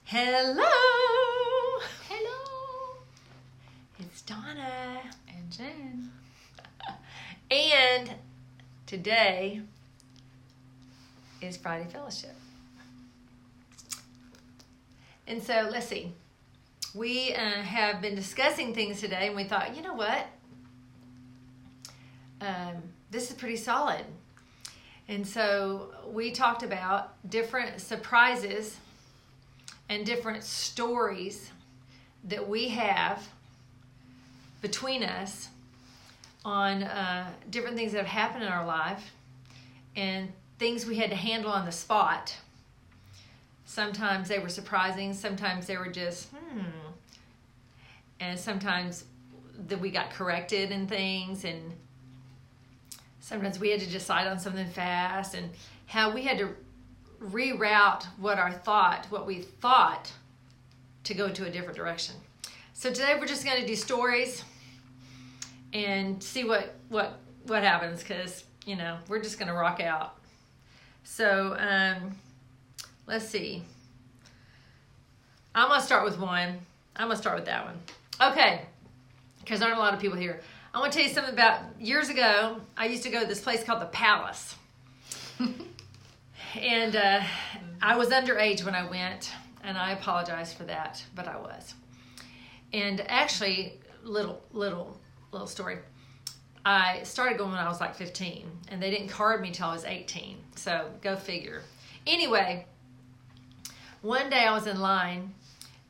Hello! Hello! It's Donna. And Jen. And today is Friday Fellowship. And so, let's see. We have been discussing things today, and we thought, you know what? This is pretty solid. And so, we talked about different surprises and different stories that we have between us on different things that have happened in our life and things we had to handle on the spot. Sometimes they were surprising, sometimes they were just, and sometimes that we got corrected in things, and sometimes we had to decide on something fast, and how we had to reroute what we thought to go to a different direction. So today we're just going to do stories and see what happens, because we're just going to rock out. So let's see. I'm going to start with one. I'm going to start with that one. Okay, because there aren't a lot of people here. I want to tell you something about years ago. I used to go to this place called the Palace. And I was underage when I went, and I apologize for that, but I was. And actually, little story. I started going when I was like 15, and they didn't card me till I was 18. So go figure. Anyway, one day I was in line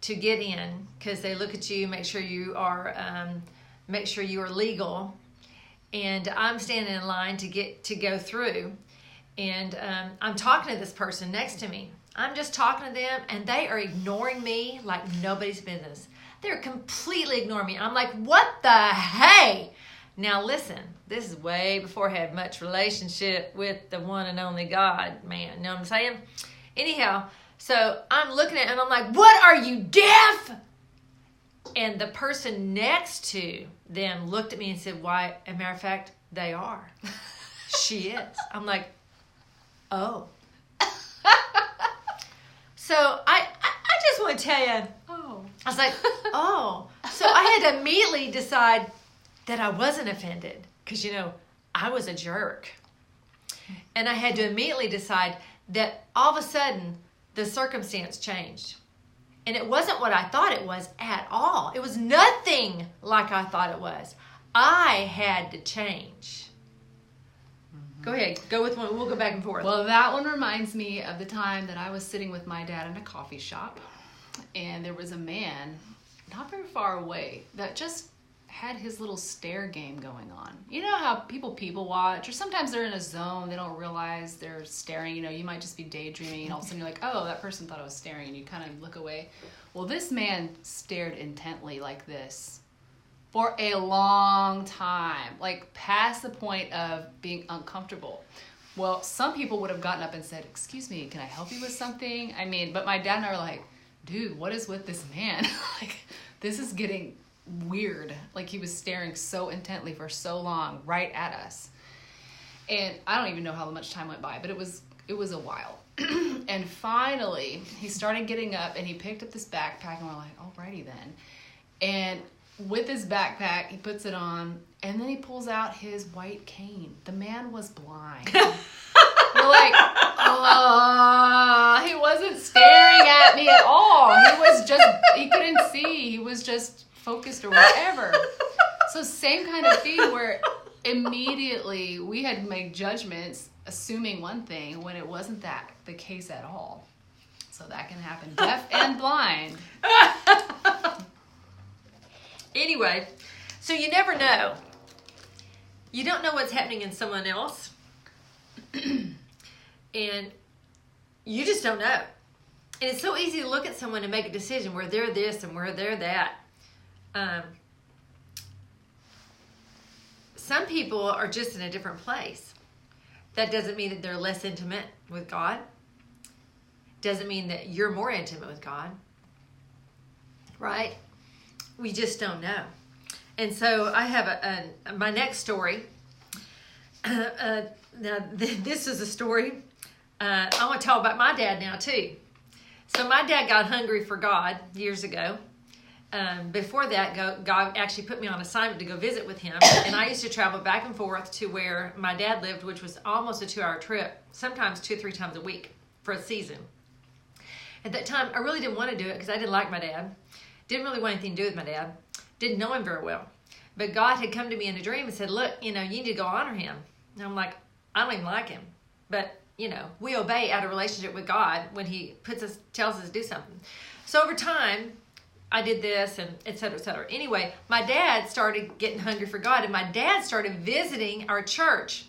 to get in, because they look at you, make sure you are legal, and I'm standing in line to go through. And I'm talking to this person next to me. I'm just talking to them, and they are ignoring me like nobody's business. They're completely ignoring me. I'm like, what the hey? Now listen, this is way before I had much relationship with the one and only God, man. You know what I'm saying? Anyhow, so I'm looking at it, and I'm like, what, are you deaf? And the person next to them looked at me and said, why, as a matter of fact, they are. She is. I'm like, oh. So I just want to tell you. Oh. I was like, oh. So I had to immediately decide that I wasn't offended, because I was a jerk. And I had to immediately decide that all of a sudden the circumstance changed. And it wasn't what I thought it was at all. It was nothing like I thought it was. I had to change. Go ahead. Go with one. We'll go back and forth. Well, that one reminds me of the time that I was sitting with my dad in a coffee shop, and there was a man not very far away that just had his little stare game going on. You know how people watch, or sometimes they're in a zone, they don't realize they're staring. You might just be daydreaming, and all of a sudden you're like, oh, that person thought I was staring, and you kind of look away. Well, this man stared intently like this for a long time, like past the point of being uncomfortable. Well, some people would have gotten up and said, excuse me, can I help you with something? But my dad and I were like, dude, what is with this man? Like, this is getting weird. Like, he was staring so intently for so long right at us. And I don't even know how much time went by, but it was a while. And finally, he started getting up, and he picked up this backpack, and we're like, alrighty then. And with his backpack, he puts it on, and then he pulls out his white cane. The man was blind. We're like, he wasn't staring at me at all. He couldn't see. He was just focused or whatever. So same kind of thing, where immediately we had made judgments assuming one thing when it wasn't that the case at all. So that can happen, deaf and blind. Anyway, so you never know. You don't know what's happening in someone else. And you just don't know. And it's so easy to look at someone and make a decision where they're this and where they're that. Some people are just in a different place. That doesn't mean that they're less intimate with God. Doesn't mean that you're more intimate with God. Right? We just don't know. And so I have my next story. Now, this is a story I want to tell about my dad now too. So my dad got hungry for God years ago. Before that, God actually put me on assignment to go visit with him. And I used to travel back and forth to where my dad lived, which was almost a 2-hour trip, sometimes 2 or 3 times a week for a season. At that time, I really didn't want to do it because I didn't like my dad. Didn't really want anything to do with my dad. Didn't know him very well. But God had come to me in a dream and said, look, you need to go honor him. And I'm like, I don't even like him. But, we obey out of relationship with God when he tells us to do something. So over time, I did this and et cetera, et cetera. Anyway, my dad started getting hungry for God, and my dad started visiting our church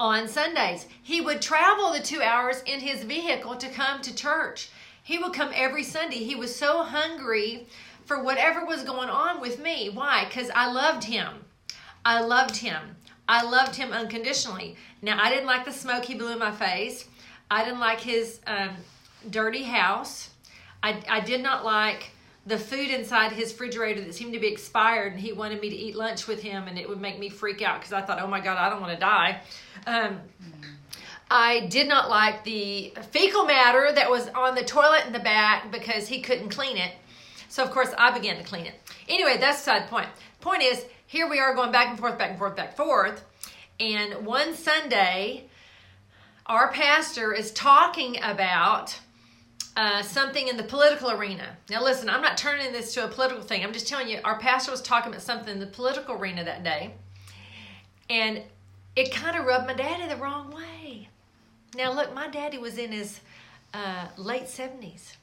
on Sundays. He would travel the 2 hours in his vehicle to come to church. He would come every Sunday. He was so hungry for whatever was going on with me. Why? Because I loved him. I loved him. I loved him unconditionally. Now, I didn't like the smoke he blew in my face. I didn't like his dirty house. I did not like the food inside his refrigerator that seemed to be expired, and he wanted me to eat lunch with him, and it would make me freak out because I thought, oh my God, I don't want to die. I did not like the fecal matter that was on the toilet in the back because he couldn't clean it. So, of course, I began to clean it. Anyway, that's beside the point. Point is, here we are going back and forth, back and forth, back and forth. And one Sunday, our pastor is talking about something in the political arena. Now, listen, I'm not turning this to a political thing. I'm just telling you, our pastor was talking about something in the political arena that day. And it kind of rubbed my daddy the wrong way. Now, look, my daddy was in his late 70s.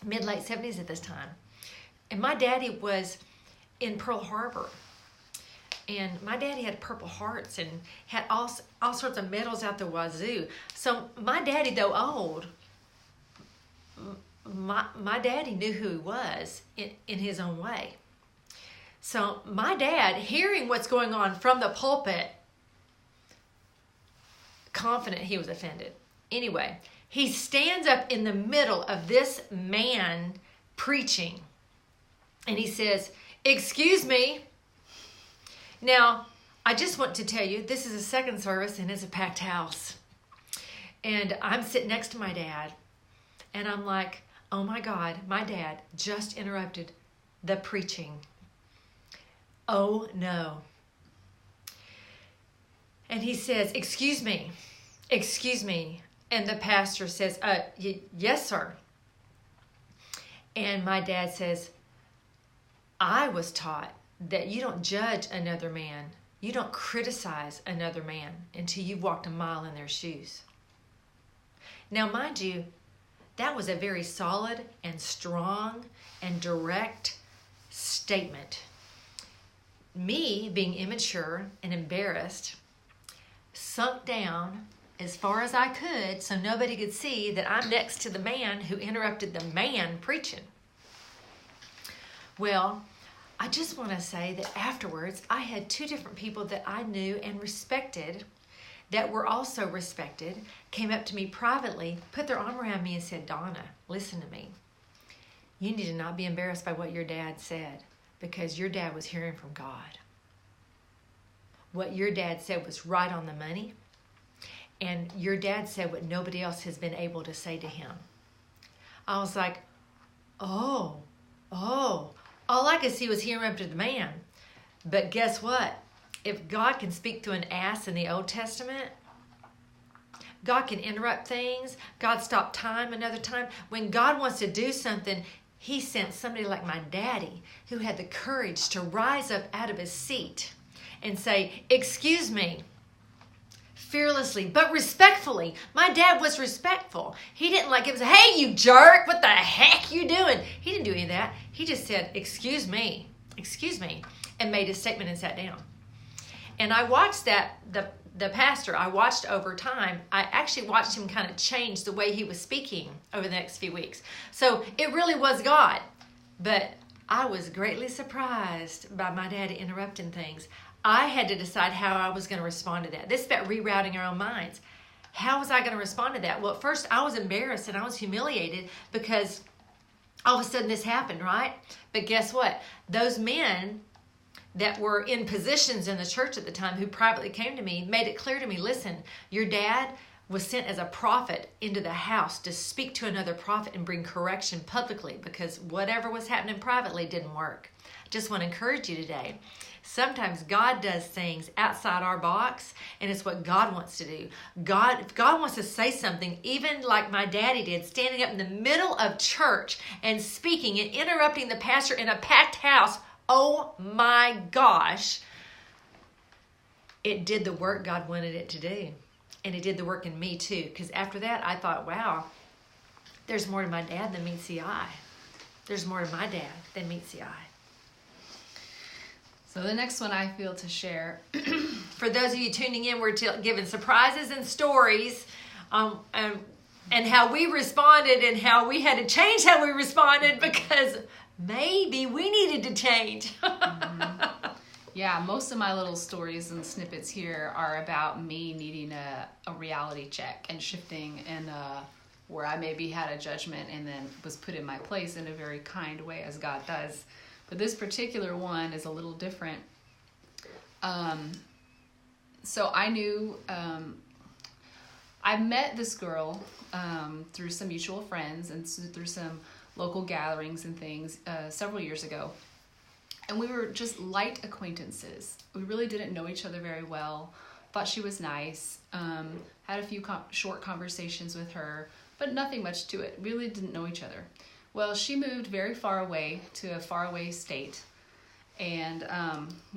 Mid-late 70s at this time. And my daddy was in Pearl Harbor. And my daddy had Purple Hearts and had all sorts of medals out the wazoo. So my daddy, though old, my daddy knew who he was in his own way. So my dad, hearing what's going on from the pulpit, confident he was offended. Anyway, he stands up in the middle of this man preaching, and he says, "Excuse me." Now, I just want to tell you, this is a second service, and it's a packed house. And I'm sitting next to my dad, and I'm like, oh my God, my dad just interrupted the preaching. Oh no. And he says, excuse me. And the pastor says, yes, sir. And my dad says, I was taught that you don't judge another man. You don't criticize another man until you've walked a mile in their shoes. Now, mind you, that was a very solid and strong and direct statement. Me, being immature and embarrassed, sunk down as far as I could so nobody could see that I'm next to the man who interrupted the man preaching. Well, I just want to say that afterwards, I had 2 different people that I knew and respected, that were also respected, came up to me privately, put their arm around me and said, Donna, listen to me. You need to not be embarrassed by what your dad said, because your dad was hearing from God. What your dad said was right on the money, and your dad said what nobody else has been able to say to him. I was like, oh. All I could see was he interrupted the man. But guess what? If God can speak to an ass in the Old Testament, God can interrupt things. God stopped time another time. When God wants to do something, he sent somebody like my daddy who had the courage to rise up out of his seat and say, excuse me, fearlessly, but respectfully. My dad was respectful. He didn't like him say, hey, you jerk, what the heck you doing? He didn't do any of that. He just said, excuse me, and made a statement and sat down. And I watched the pastor, I watched over time. I actually watched him kind of change the way he was speaking over the next few weeks. So it really was God. But I was greatly surprised by my dad interrupting things. I had to decide how I was going to respond to that. This is about rerouting our own minds. How was I going to respond to that? Well, at first I was embarrassed and I was humiliated because all of a sudden this happened, right? But guess what? Those men that were in positions in the church at the time who privately came to me made it clear to me, listen, your dad was sent as a prophet into the house to speak to another prophet and bring correction publicly, because whatever was happening privately didn't work. I just want to encourage you today. Sometimes God does things outside our box, and it's what God wants to do. If God wants to say something, even like my daddy did, standing up in the middle of church and speaking and interrupting the pastor in a packed house, oh my gosh, it did the work God wanted it to do. And it did the work in me too, because after that I thought, wow, there's more to my dad than meets the eye. There's more to my dad than meets the eye. So the next one I feel to share. For those of you tuning in, we're giving surprises and stories and how we responded and how we had to change how we responded, because maybe we needed to change. Mm-hmm. Yeah, most of my little stories and snippets here are about me needing a reality check and shifting, and where I maybe had a judgment and then was put in my place in a very kind way, as God does. But this particular one is a little different. So I knew, I met this girl through some mutual friends and through some local gatherings and things several years ago. And we were just light acquaintances. We really didn't know each other very well. Thought she was nice. Had a few short conversations with her, but nothing much to it. Really didn't know each other. Well, she moved very far away to a faraway state. And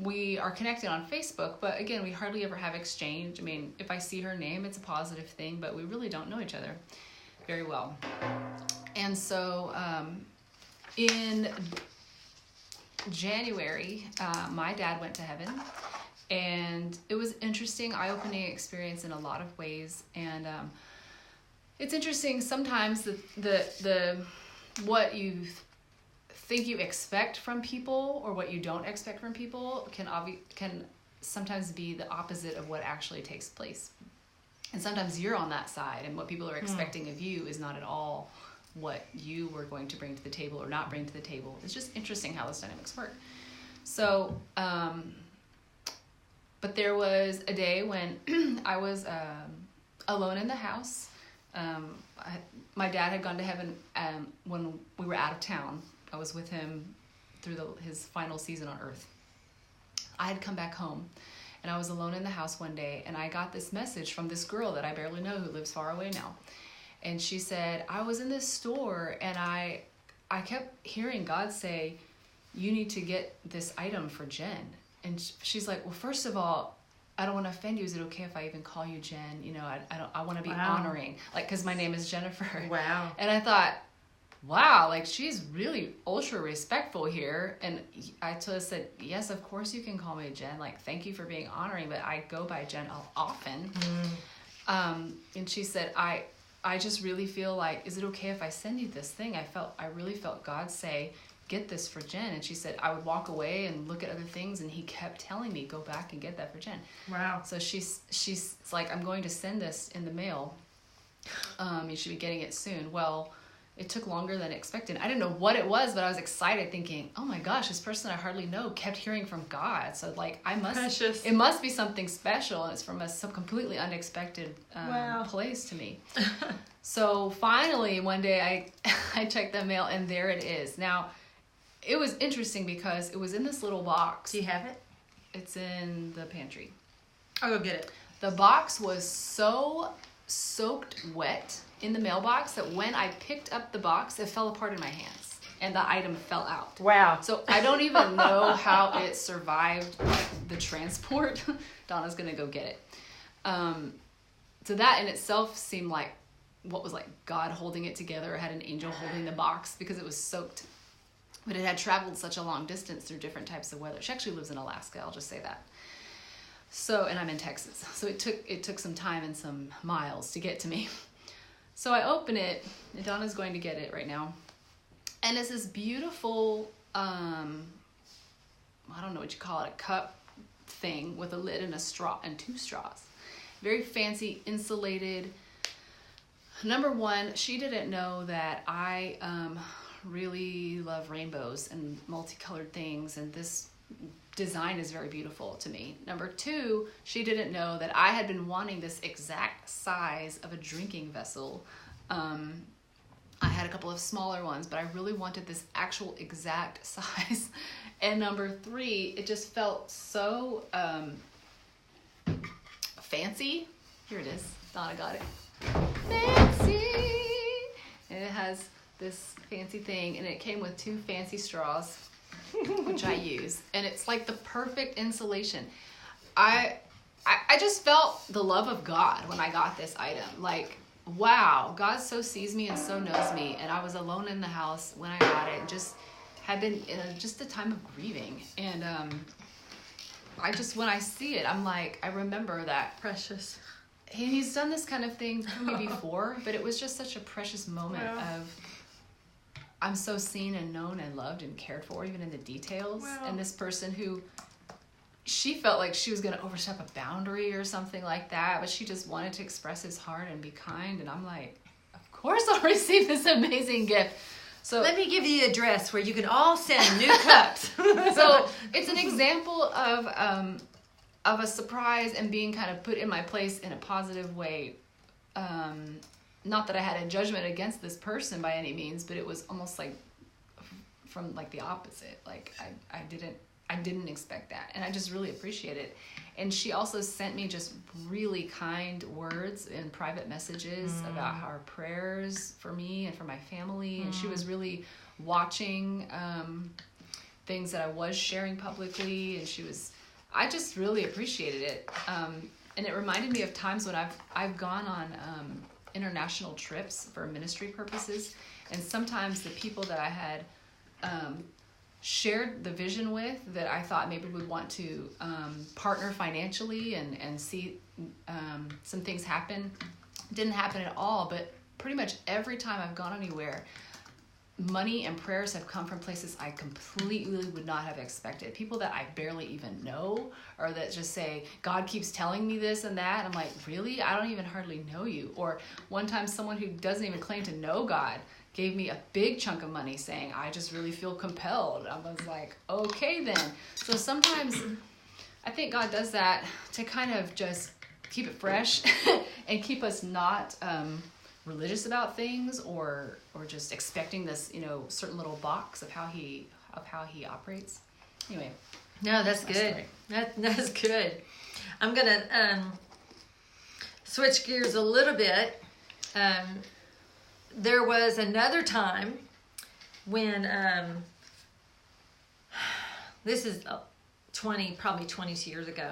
we are connected on Facebook, but again, we hardly ever have exchange. I mean, if I see her name, it's a positive thing, but we really don't know each other very well. And so in January, my dad went to heaven, and it was interesting, eye-opening experience in a lot of ways. And it's interesting sometimes the what you think you expect from people or what you don't expect from people can sometimes be the opposite of what actually takes place. And sometimes you're on that side, and what people are expecting of you is not at all what you were going to bring to the table or not bring to the table. It's just interesting how those dynamics work. So, but there was a day when I was alone in the house. My dad had gone to heaven when we were out of town. I was with him through his final season on earth. I had come back home, and I was alone in the house one day, and I got this message from this girl that I barely know who lives far away now. And she said, I was in this store, and I kept hearing God say, you need to get this item for Jen. And she's like, well, first of all, I don't want to offend you. Is it okay if I even call you Jen? You know, I want to be honoring, like, because my name is Jennifer. Wow. And I thought, wow, like, she's really ultra respectful here. And I said, yes, of course you can call me Jen. Like, thank you for being honoring, but I go by Jen often. And she said, I just really feel like, is it okay if I send you this thing? I really felt God say, get this for Jen. And she said, I would walk away and look at other things, and he kept telling me, go back and get that for Jen. Wow. So she's like, I'm going to send this in the mail. You should be getting it soon. Well, it took longer than expected. I didn't know what it was, but I was excited, thinking, oh my gosh, this person I hardly know kept hearing from God. So like, it must be something special. And it's from some completely unexpected place to me. So finally, one day I checked the mail, and there it is. Now, it was interesting because it was in this little box. Do you have it? It's in the pantry. I'll go get it. The box was so soaked wet in the mailbox that when I picked up the box, it fell apart in my hands, and the item fell out. Wow. So I don't even know how it survived the transport. Donna's going to go get it. So that in itself seemed like what was like God holding it together, or had an angel holding the box, because it was soaked. But it had traveled such a long distance through different types of weather. She actually lives in Alaska, I'll just say that. So, and I'm in Texas. So it took some time and some miles to get to me. So I open it, and Donna's going to get it right now. And it's this beautiful, I don't know what you call it, a cup thing with a lid and a straw and 2 straws. Very fancy, insulated. Number one, she didn't know that I really love rainbows and multicolored things, and this design is very beautiful to me. Number two, she didn't know that I had been wanting this exact size of a drinking vessel. I had a couple of smaller ones, but I really wanted this actual exact size. And number three, it just felt so fancy. Here it is. Donna got it. Fancy. And it has this fancy thing, and it came with 2 fancy straws, which I use. And it's like the perfect insulation. I just felt the love of God when I got this item. Like, wow, God so sees me and so knows me. And I was alone in the house when I got it, and just had been in just a time of grieving. And when I see it, I'm like, I remember that. Precious. He's done this kind of thing for me before, but it was just such a precious moment of, I'm so seen and known and loved and cared for, even in the details. Wow. And this person who, she felt like she was going to overstep a boundary or something like that, but she just wanted to express his heart and be kind. And I'm like, of course I'll receive this amazing gift. So let me give you the address where you can all send new cups. So it's an example of a surprise and being kind of put in my place in a positive way. Not that I had a judgment against this person by any means, but it was almost like from like the opposite. Like I didn't expect that, and I just really appreciate it. And she also sent me just really kind words in private messages about her prayers for me and for my family. And she was really watching things that I was sharing publicly, and I just really appreciated it. And it reminded me of times when I've gone on international trips for ministry purposes, and sometimes the people that I had shared the vision with, that I thought maybe would want to partner financially and see some things happen, didn't happen at all. But pretty much every time I've gone anywhere, money and prayers have come from places I completely would not have expected. People that I barely even know, or that just say, God keeps telling me this and that. I'm like, really? I don't even hardly know you. Or one time someone who doesn't even claim to know God gave me a big chunk of money saying, I just really feel compelled. I was like, okay then. So sometimes I think God does that to kind of just keep it fresh and keep us not religious about things or just expecting this, certain little box of how he operates. Anyway. No, that's good. That's good. I'm gonna switch gears a little bit. There was another time when this is probably 22 years ago.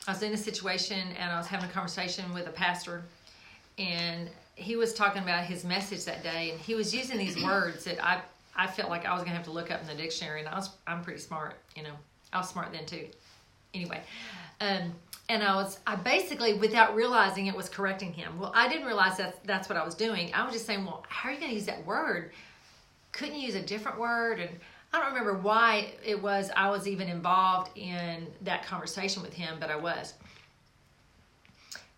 I was in a situation and I was having a conversation with a pastor, and he was talking about his message that day, and he was using these words that I felt like I was gonna have to look up in the dictionary, and I'm pretty smart, I was smart then too. Anyway, and I basically, without realizing it, was correcting him. Well, I didn't realize that's what I was doing. I was just saying, well, how are you going to use that word? Couldn't you use a different word? And I don't remember why it was I was even involved in that conversation with him, but I was.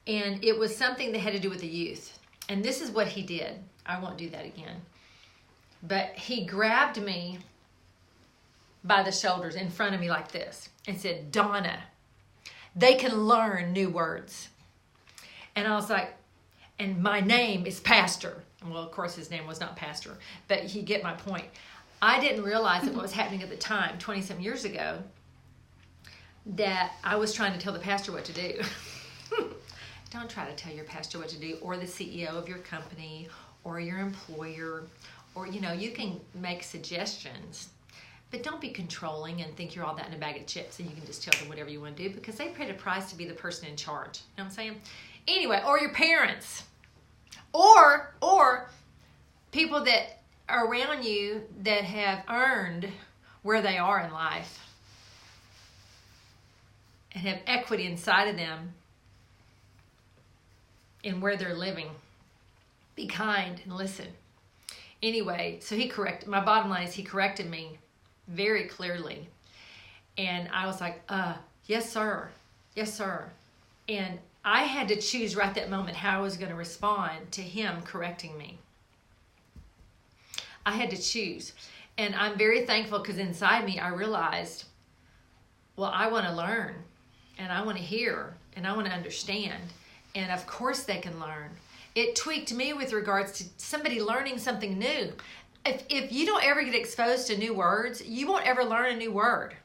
And it was something that had to do with the youth. And this is what he did. I won't do that again. But he grabbed me by the shoulders in front of me like this and said, Donna, they can learn new words. And I was like, and my name is Pastor. Well, of course, his name was not Pastor, but you get my point. I didn't realize that what was happening at the time, 20-some years ago, that I was trying to tell the pastor what to do. Don't try to tell your pastor what to do, or the CEO of your company, or your employer, or, you can make suggestions. But don't be controlling and think you're all that in a bag of chips and you can just tell them whatever you want to do, because they paid a price to be the person in charge. You know what I'm saying? Anyway, or your parents. Or people that are around you that have earned where they are in life and have equity inside of them in where they're living. Be kind and listen. Anyway, so my bottom line is he corrected me very clearly. And I was like, yes, sir. Yes, sir. And I had to choose right that moment how I was going to respond to him correcting me. I had to choose. And I'm very thankful, because inside me I realized well, I want to learn, and I want to hear, and I want to understand. And of course they can learn. It tweaked me with regards to somebody learning something new. If you don't ever get exposed to new words, you won't ever learn a new word.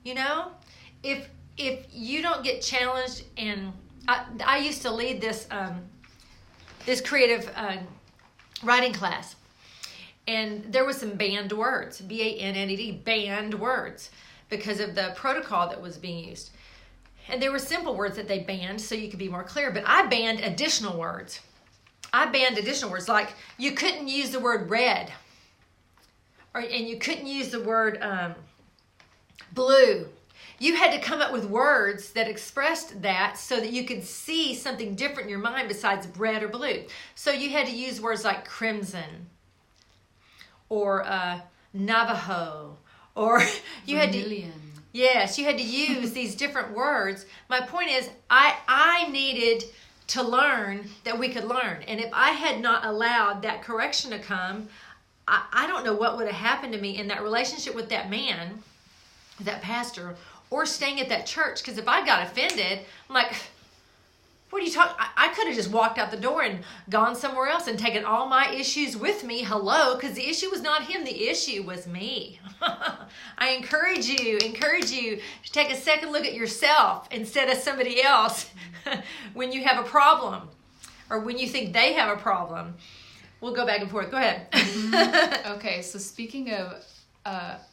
You know? If you don't get challenged, and I used to lead this creative writing class, and there was some banned words, B-A-N-N-E-D, banned words, because of the protocol that was being used. And there were simple words that they banned so you could be more clear, but I banned additional words. Like you couldn't use the word red, and you couldn't use the word blue. You had to come up with words that expressed that so that you could see something different in your mind besides red or blue. So you had to use words like crimson or Navajo, or you had to... Yes, you had to use these different words. My point is, I needed to learn that we could learn. And if I had not allowed that correction to come, I don't know what would have happened to me in that relationship with that man, that pastor, or staying at that church. Because if I got offended, I'm like, what are you talking? I could have just walked out the door and gone somewhere else and taken all my issues with me. Hello, because the issue was not him. The issue was me. I encourage you to take a second look at yourself instead of somebody else when you have a problem or when you think they have a problem. We'll go back and forth. Go ahead. Okay, so speaking of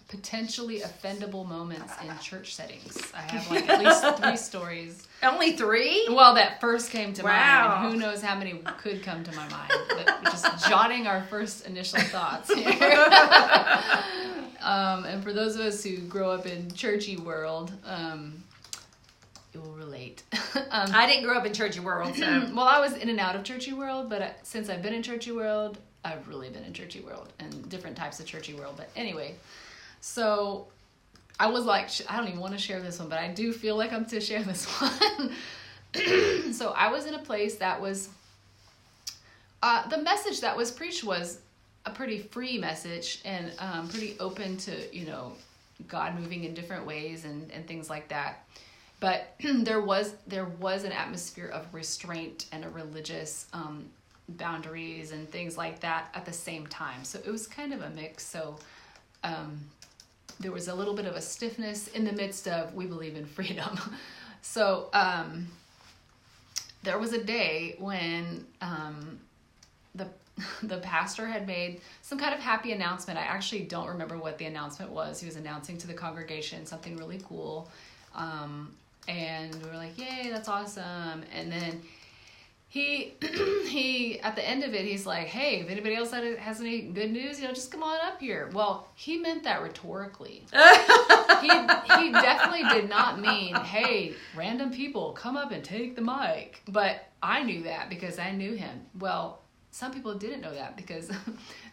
potentially offendable moments in church settings, I have like at least 3 stories. Only 3? Well, that first came to mind. Wow. And who knows how many could come to my mind. But just jotting our first initial thoughts here. And for those of us who grow up in churchy world, you will relate. I didn't grow up in churchy world, so. Well, I was in and out of churchy world, but since I've been in churchy world, I've really been in churchy world and different types of churchy world. But anyway, so I was like, I don't even want to share this one, but I do feel like I'm to share this one. So I was in a place that was, the message that was preached was a pretty free message and pretty open to, God moving in different ways and things like that. But there was an atmosphere of restraint and a religious boundaries and things like that at the same time. So it was kind of a mix. So there was a little bit of a stiffness in the midst of, we believe in freedom. So there was a day when the pastor had made some kind of happy announcement. I actually don't remember what the announcement was. He was announcing to the congregation something really cool. And we were like, yay, that's awesome. And then he at the end of it, he's like, hey, if anybody else has any good news, just come on up here. Well, he meant that rhetorically. He definitely did not mean, hey, random people, come up and take the mic. But I knew that because I knew him. Well, some people didn't know that because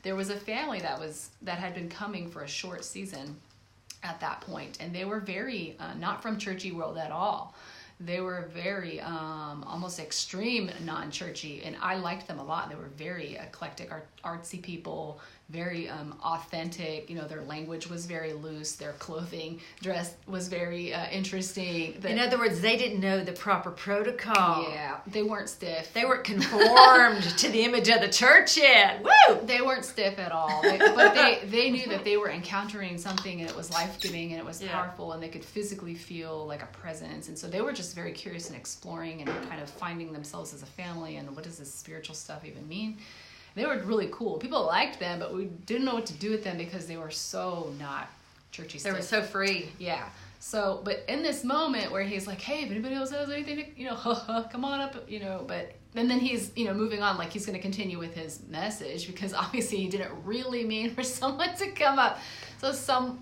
there was a family that had been coming for a short season at that point, and they were very not from churchy world at all. They were very almost extreme non-churchy, and I liked them a lot. They were very eclectic, artsy people, very authentic. Their language was very loose. Their clothing, dress was very interesting. In other words, they didn't know the proper protocol. Yeah, they weren't stiff. They weren't conformed to the image of the church yet. Woo! They weren't stiff at all. But they knew that they were encountering something, and it was life-giving, and it was powerful, and they could physically feel like a presence. And so they were just very curious and exploring and kind of finding themselves as a family, and what does this spiritual stuff even mean? They were really cool. People liked them, but we didn't know what to do with them because they were so not churchy stuff. They were so free. Yeah. So, but in this moment where he's like, hey, if anybody else has anything to, come on up, but and then he's, moving on, like he's going to continue with his message because obviously he didn't really mean for someone to come up. So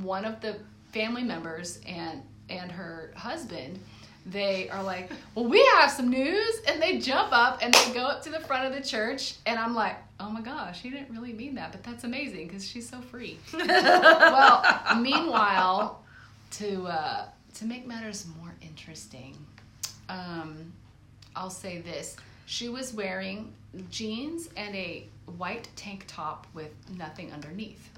one of the family members and her husband, they are like, well, we have some news, and they jump up and they go up to the front of the church, and I'm like, oh my gosh, he didn't really mean that, but that's amazing because she's so free. Well, meanwhile, to make matters more interesting, I'll say this: she was wearing jeans and a white tank top with nothing underneath.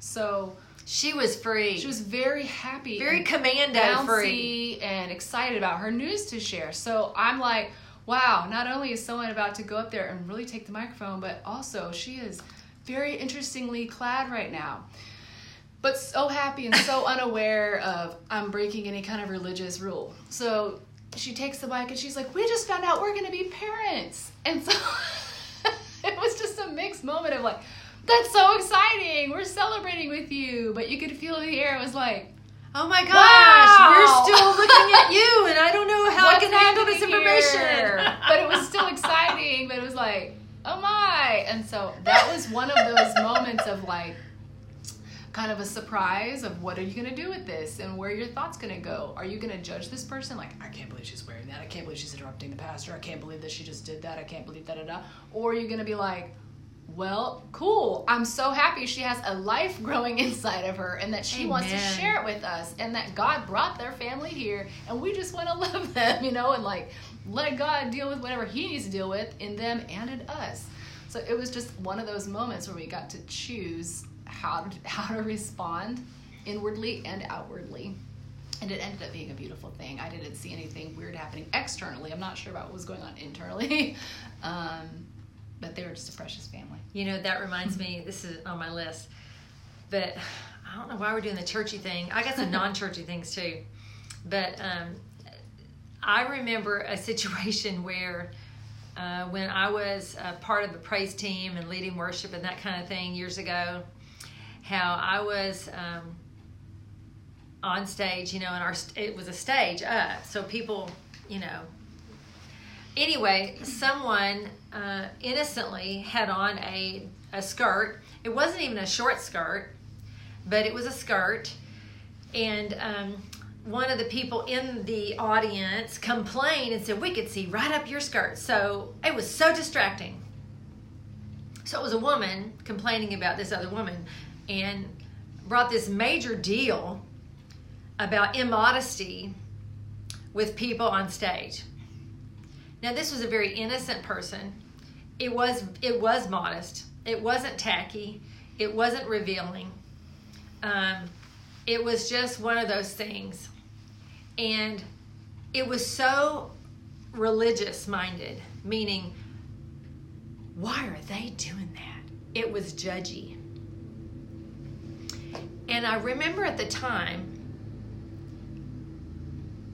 So she was free. She was very happy, very commando free, and excited about her news to share. So I'm like, wow, not only is someone about to go up there and really take the microphone, but also she is very interestingly clad right now. But so happy and so unaware of I'm breaking any kind of religious rule. So she takes the mic and she's like, we just found out we're going to be parents. And so it was just a mixed moment of like, that's so exciting. We're celebrating with you. But you could feel the air. It was like, oh my gosh, wow. We're still looking at you, and I don't know how I can handle this information. But it was still exciting. But it was like, oh my. And so that was one of those moments of like, kind of a surprise of what are you going to do with this and where are your thoughts going to go? Are you going to judge this person? Like, I can't believe she's wearing that. I can't believe she's interrupting the pastor. I can't believe that she just did that. I can't believe da-da-da. Or are you going to be like, well, cool. I'm so happy she has a life growing inside of her and that she wants to share it with us and that God brought their family here and we just want to love them, and like let God deal with whatever he needs to deal with in them and in us. So it was just one of those moments where we got to choose how to respond inwardly and outwardly. And it ended up being a beautiful thing. I didn't see anything weird happening externally. I'm not sure about what was going on internally. But they were just a precious family. That reminds me, this is on my list, but I don't know why we're doing the churchy thing. I got some non-churchy things too. But I remember a situation where when I was part of the praise team and leading worship and that kind of thing years ago, how I was on stage, and it was a stage up, so people, Anyway, someone innocently had on a skirt. It wasn't even a short skirt, but it was a skirt. And one of the people in the audience complained and said, we could see right up your skirt. So it was so distracting. So it was a woman complaining about this other woman and brought this major deal about immodesty with people on stage. Now, this was a very innocent person. It was modest. It wasn't tacky. It wasn't revealing. It was just one of those things. And it was so religious-minded, meaning, why are they doing that? It was judgy. And I remember at the time,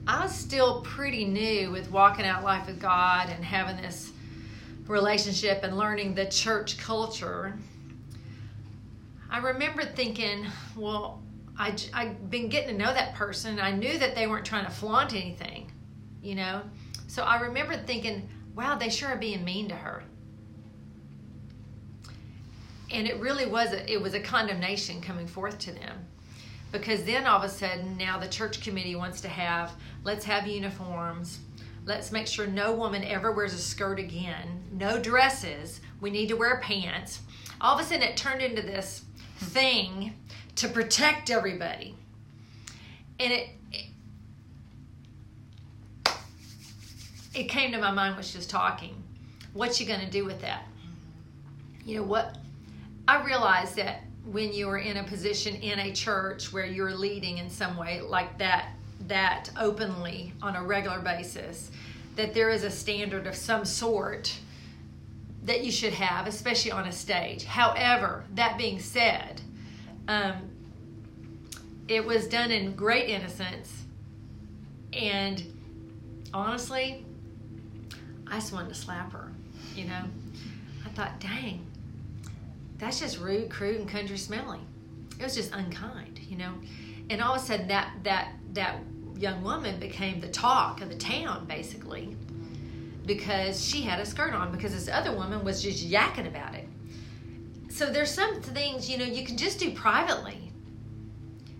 I was still pretty new with walking out life with God and having this relationship and learning the church culture. I remember thinking, well, I've been getting to know that person. I knew that they weren't trying to flaunt anything, So I remember thinking, wow, they sure are being mean to her. And it really was a condemnation coming forth to them. Because then all of a sudden, now the church committee wants to let's have uniforms. Let's make sure no woman ever wears a skirt again. No dresses. We need to wear pants. All of a sudden, it turned into this thing to protect everybody. And it came to my mind when she was talking. What you going to do with that? You know what? I realized that when you are in a position in a church where you're leading in some way like that openly on a regular basis, that there is a standard of some sort that you should have, especially on a stage. However, that being said, it was done in great innocence, and honestly, I just wanted to slap her, I thought, dang, that's just rude, crude, and country smelling. It was just unkind, And all of a sudden, that young woman became the talk of the town, basically, because she had a skirt on, because this other woman was just yakking about it. So there's some things, you can just do privately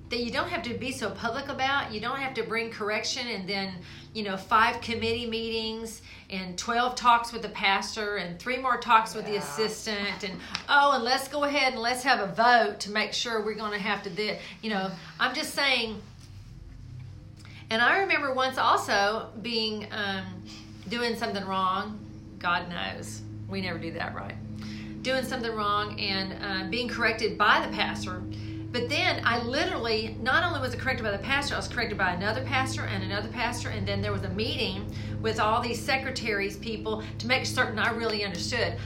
that you don't have to be so public about. You don't have to bring correction and then, 5 committee meetings and 12 talks with the pastor and 3 more talks with the assistant and let's go ahead and let's have a vote to make sure we're going to have to I'm just saying. And I remember once also being doing something wrong. God knows we never do that right. Doing something wrong and being corrected by the pastor But then I literally, not only was it corrected by the pastor, I was corrected by another pastor and another pastor, and then there was a meeting with all these secretaries people to make certain I really understood.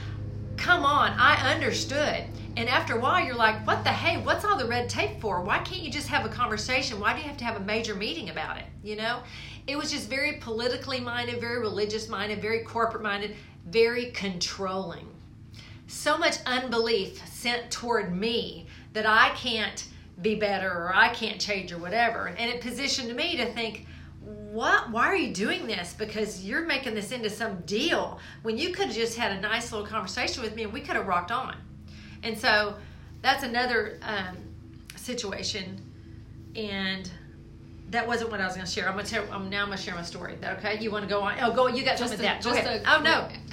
Come on, I understood. And after a while, you're like, what the hey, what's all the red tape for? Why can't you just have a conversation? Why do you have to have a major meeting about it? You know, it was just very politically minded, very religious minded, very corporate minded, very controlling. So much unbelief sent toward me that I can't be better or I can't change or whatever. And it positioned me to think, what? Why are you doing this? Because you're making this into some deal when you could have just had a nice little conversation with me and we could have rocked on. And so that's another situation. And that wasn't what I was going to share. I'm going to share my story. Is that okay? You want to go on? Oh, go. You got something with that. Go ahead.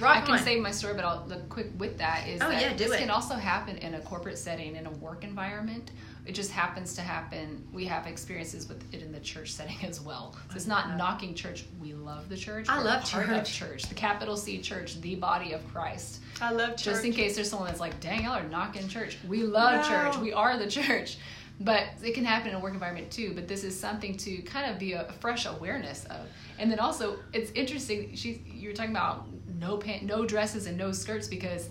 I can save my story, but the quick with that is this can also happen in a corporate setting, in a work environment. It just happens to happen. We have experiences with it in the church setting as well. So it's not knocking church. We love the church. I love church. Part of church. The capital C church, the body of Christ. I love church. Just in case there's someone that's like, dang, y'all are knocking church. We love church. We are the church. But it can happen in a work environment too. But this is something to kind of be a fresh awareness of. And then also, it's interesting. You're talking about no dresses and no skirts, because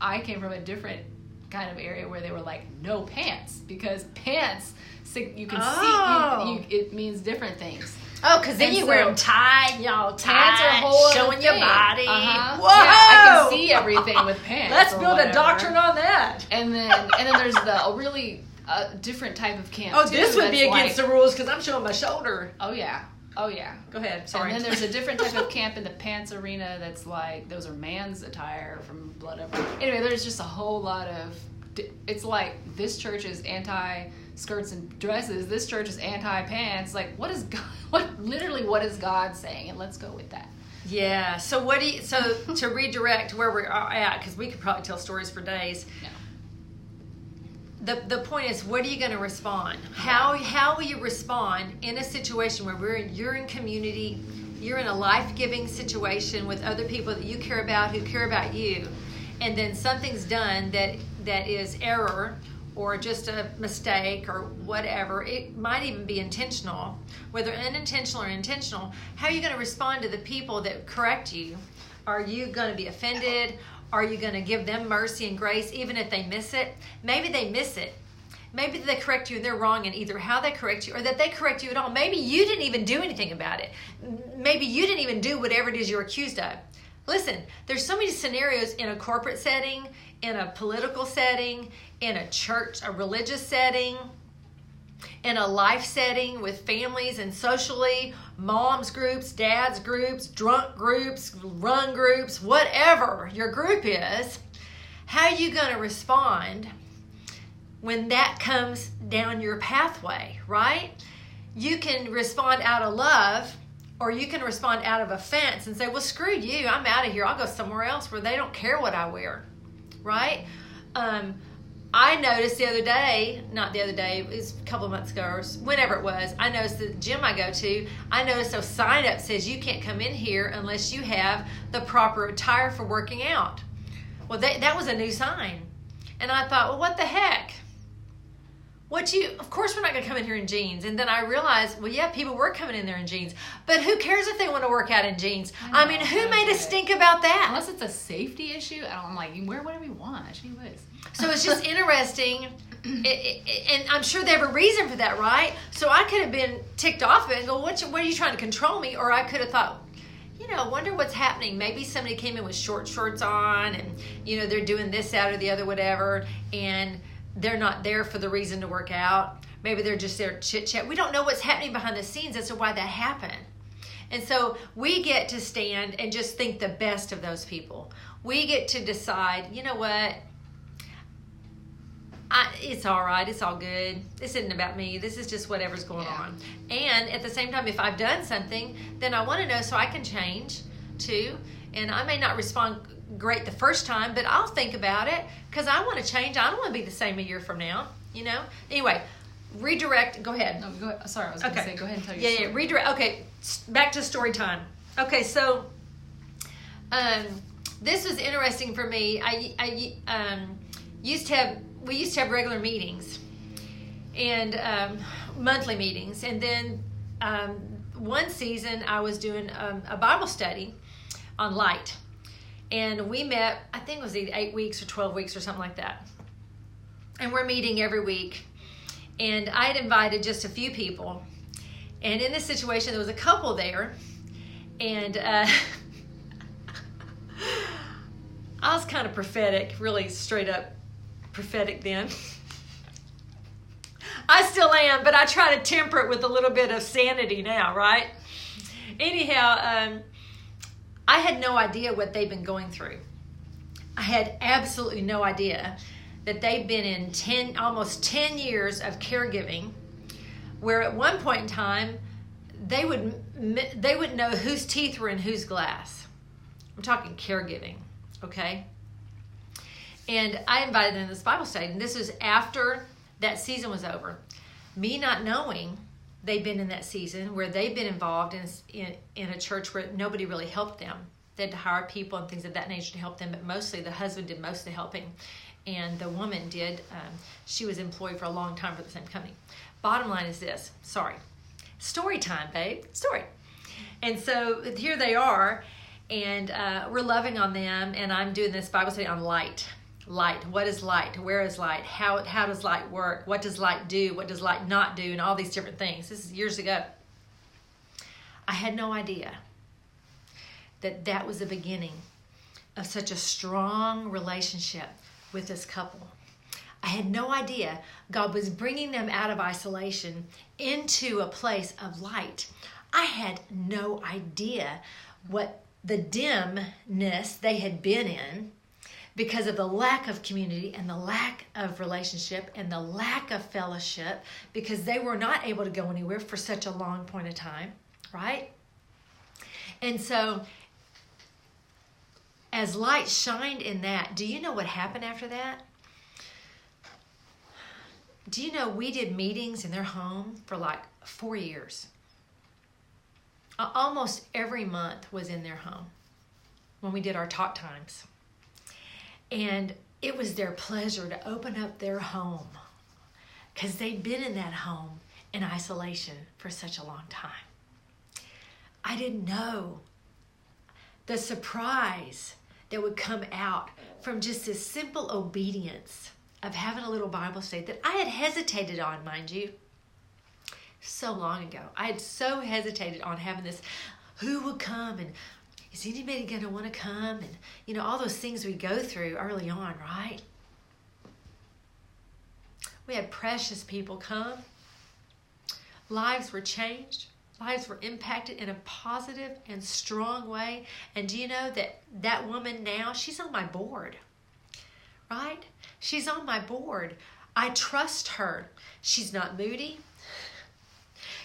I came from a different kind of area where they were like no pants, because pants you can see it means different things. Oh, because then you wear them tight, y'all pants are showing your body. Uh-huh. Whoa! Yeah, I can see everything with pants. Let's build a doctrine on that. And then there's a really different type of camp. Oh, this would be against the rules because I'm showing my shoulder. Oh yeah. Go ahead. Sorry. And then there's a different type of camp in the pants arena that's like, those are man's attire from Blood Over. Anyway, there's just a whole lot of, it's like this church is anti-skirts and dresses, this church is anti-pants. Like, what is God saying? And let's go with that. Yeah. So to redirect where we are at, because we could probably tell stories for days. No. The point is, what are you going to respond? How will you respond in a situation where you're in community, you're in a life-giving situation with other people that you care about, who care about you, and then something's done that is error or just a mistake or whatever. It might even be intentional, whether unintentional or intentional. How are you going to respond to the people that correct you? Are you going to be offended? Are you going to give them mercy and grace even if they miss it? Maybe they miss it. Maybe they correct you and they're wrong in either how they correct you or that they correct you at all. Maybe you didn't even do anything about it. Maybe you didn't even do whatever it is you're accused of. Listen, there's so many scenarios in a corporate setting, in a political setting, in a church, a religious setting, in a life setting with families and socially, moms groups, dads groups, drunk groups, run groups, whatever your group is. How are you going to respond when that comes down your pathway, right? You can respond out of love, or you can respond out of offense and say, well, screw you, I'm out of here. I'll go somewhere else where they don't care what I wear, right? I noticed not the other day, it was a couple of months ago, or whenever it was, I noticed the gym I go to, I noticed a sign up says you can't come in here unless you have the proper attire for working out. Well, that was a new sign. And I thought, well, what the heck? Of course we're not going to come in here in jeans. And then I realized, well, yeah, people were coming in there in jeans. But who cares if they want to work out in jeans? I mean, who made a stink about that? Unless it's a safety issue, I'm like, you can wear whatever you want. Gee whiz. So it's just interesting. And I'm sure they have a reason for that, right? So I could have been ticked off of it and go, what are you trying to control me? Or I could have thought, wonder what's happening. Maybe somebody came in with short shorts on and, they're doing this, that, or the other, whatever. And they're not there for the reason to work out. Maybe they're just there to chit-chat. We don't know what's happening behind the scenes as to why that happened. And so we get to stand and just think the best of those people. We get to decide, you know what? It's all right. It's all good. This isn't about me. This is just whatever's going on. And at the same time, if I've done something, then I want to know so I can change too. And I may not respond great the first time, but I'll think about it because I want to change. I don't want to be the same a year from now, Anyway, redirect. Go ahead. No, go ahead. Sorry, I was going to say, go ahead and tell your story. Redirect. Okay, back to story time. Okay, so this was interesting for me. We used to have regular meetings, and monthly meetings. And then one season I was doing a Bible study on light. And we met, I think it was either 8 weeks or 12 weeks or something like that. And we're meeting every week. And I had invited just a few people. And in this situation, there was a couple there. And I was kind of prophetic, really straight up prophetic then. I still am, but I try to temper it with a little bit of sanity now, right? Anyhow, I had no idea what they'd been going through. I had absolutely no idea that they'd been in almost 10 years of caregiving, where at one point in time, they would know whose teeth were in whose glass. I'm talking caregiving, okay? And I invited them to this Bible study, and this was after that season was over. Me not knowing they'd been in that season where they'd been involved in a church where nobody really helped them. They had to hire people and things of that nature to help them, but mostly the husband did most of the helping, and the woman did. She was employed for a long time for the same company. Bottom line is this. Sorry. Story time, babe. Story. And so here they are, and we're loving on them, and I'm doing this Bible study on light. Light. What is light? Where is light? How does light work? What does light do? What does light not do? And all these different things. This is years ago. I had no idea that was the beginning of such a strong relationship with this couple. I had no idea God was bringing them out of isolation into a place of light. I had no idea what the dimness they had been in because of the lack of community and the lack of relationship and the lack of fellowship, because they were not able to go anywhere for such a long point of time, right? And so as light shined in that, do you know what happened after that? Do you know we did meetings in their home for like 4 years? Almost every month was in their home when we did our talk times. And it was their pleasure to open up their home because they'd been in that home in isolation for such a long time. I didn't know the surprise that would come out from just this simple obedience of having a little Bible study that I had hesitated on, mind you, so long ago. I had so hesitated on having this, who would come and is anybody going to want to come? And, you know, all those things we go through early on, right? We had precious people come. Lives were changed. Lives were impacted in a positive and strong way. And do you know that woman now, she's on my board, right? She's on my board. I trust her. She's not moody.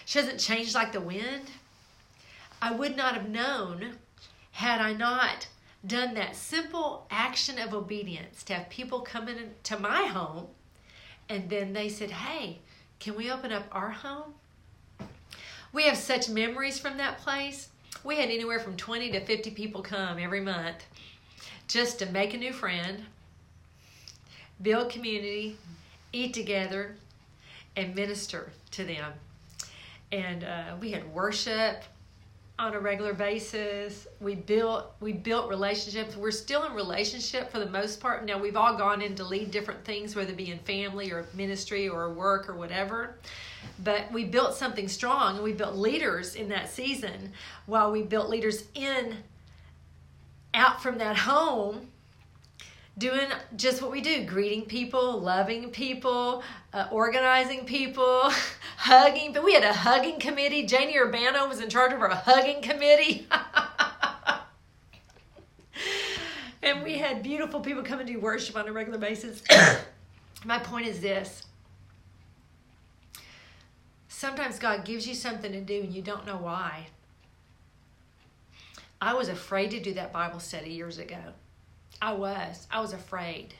She doesn't change like the wind. I would not have known had I not done that simple action of obedience to have people come into my home, and then they said, hey, can we open up our home? We have such memories from that place. We had anywhere from 20 to 50 people come every month just to make a new friend, build community, eat together, and minister to them. And we had worship on a regular basis. We built relationships. We're still in relationship for the most part. Now, we've all gone in to lead different things, whether it be in family or ministry or work or whatever. But we built something strong, and we built leaders in that season, while we built leaders out from that home, doing just what we do: greeting people, loving people, organizing people, hugging. But we had a hugging committee. Janie Urbano was in charge of our hugging committee. And we had beautiful people come and do worship on a regular basis. My point is this. Sometimes God gives you something to do and you don't know why. I was afraid to do that Bible study years ago. I was afraid.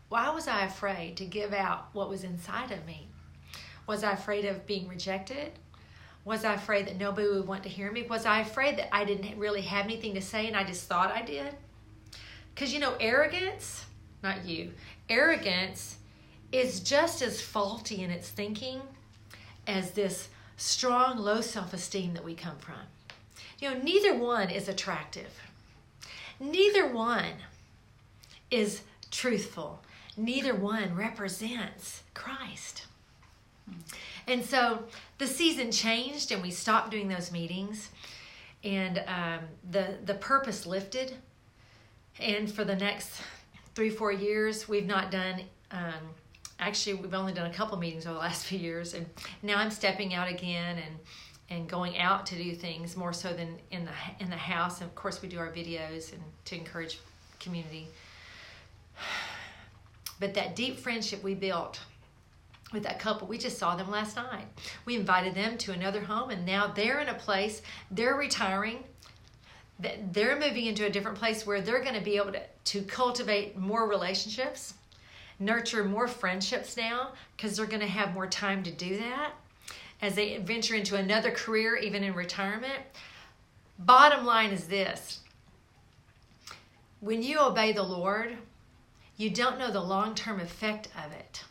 Why was I afraid to give out what was inside of me? Was I afraid of being rejected? Was I afraid that nobody would want to hear me? Was I afraid that I didn't really have anything to say and I just thought I did? Because, arrogance, not you, arrogance is just as faulty in its thinking as this strong, low self-esteem that we come from. Neither one is attractive. Neither one is truthful. Neither one represents Christ. And so the season changed, and we stopped doing those meetings, and the purpose lifted. And for the next 3-4 years, we've not done. Actually, we've only done a couple meetings over the last few years, and now I'm stepping out again and going out to do things more so than in the house. And of course, we do our videos and to encourage community. But that deep friendship we built with that couple, we just saw them last night. We invited them to another home, and now they're in a place, they're retiring, they're moving into a different place where they're going to be able to cultivate more relationships, nurture more friendships now, because they're going to have more time to do that as they venture into another career, even in retirement. Bottom line is this: when you obey the Lord, you don't know the long-term effect of it.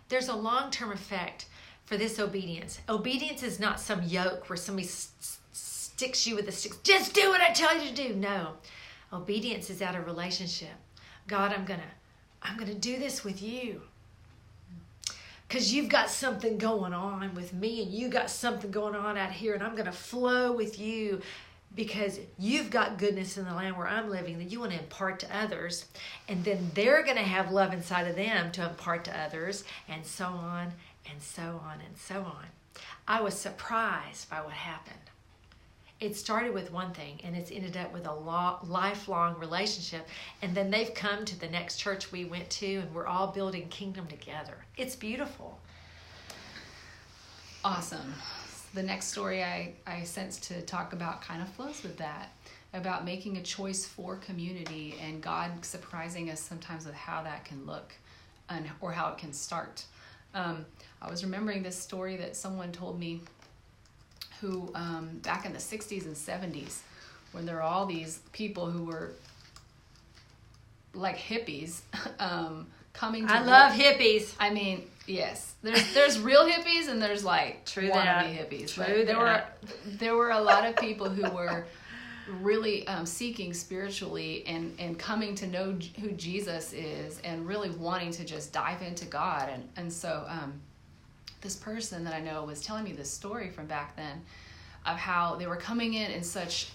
There's a long-term effect for this obedience. Obedience is not some yoke where somebody sticks you with a stick. Just do what I tell you to do. No. Obedience is out of relationship. God, I'm gonna do this with you, because you've got something going on with me, and you got something going on out here, and I'm gonna flow with you because you've got goodness in the land where I'm living that you want to impart to others, and then they're going to have love inside of them to impart to others, and so on and so on and so on. I was surprised by what happened. It started with one thing, and it's ended up with a lifelong relationship, and then they've come to the next church we went to, and we're all building kingdom together. It's beautiful. Awesome. The next story I sensed to talk about kind of flows with that, about making a choice for community and God surprising us sometimes with how that can look or how it can start. I was remembering this story that someone told me who back in the 60s and 70s, when there were all these people who were like hippies coming to I love hippies. I mean, yes, there's real hippies and there's like True wannabe that. hippies. True But there were a lot of people who were really seeking spiritually and coming to know who Jesus is and really wanting to just dive into God. And so this person that I know was telling me this story from back then of how they were coming in such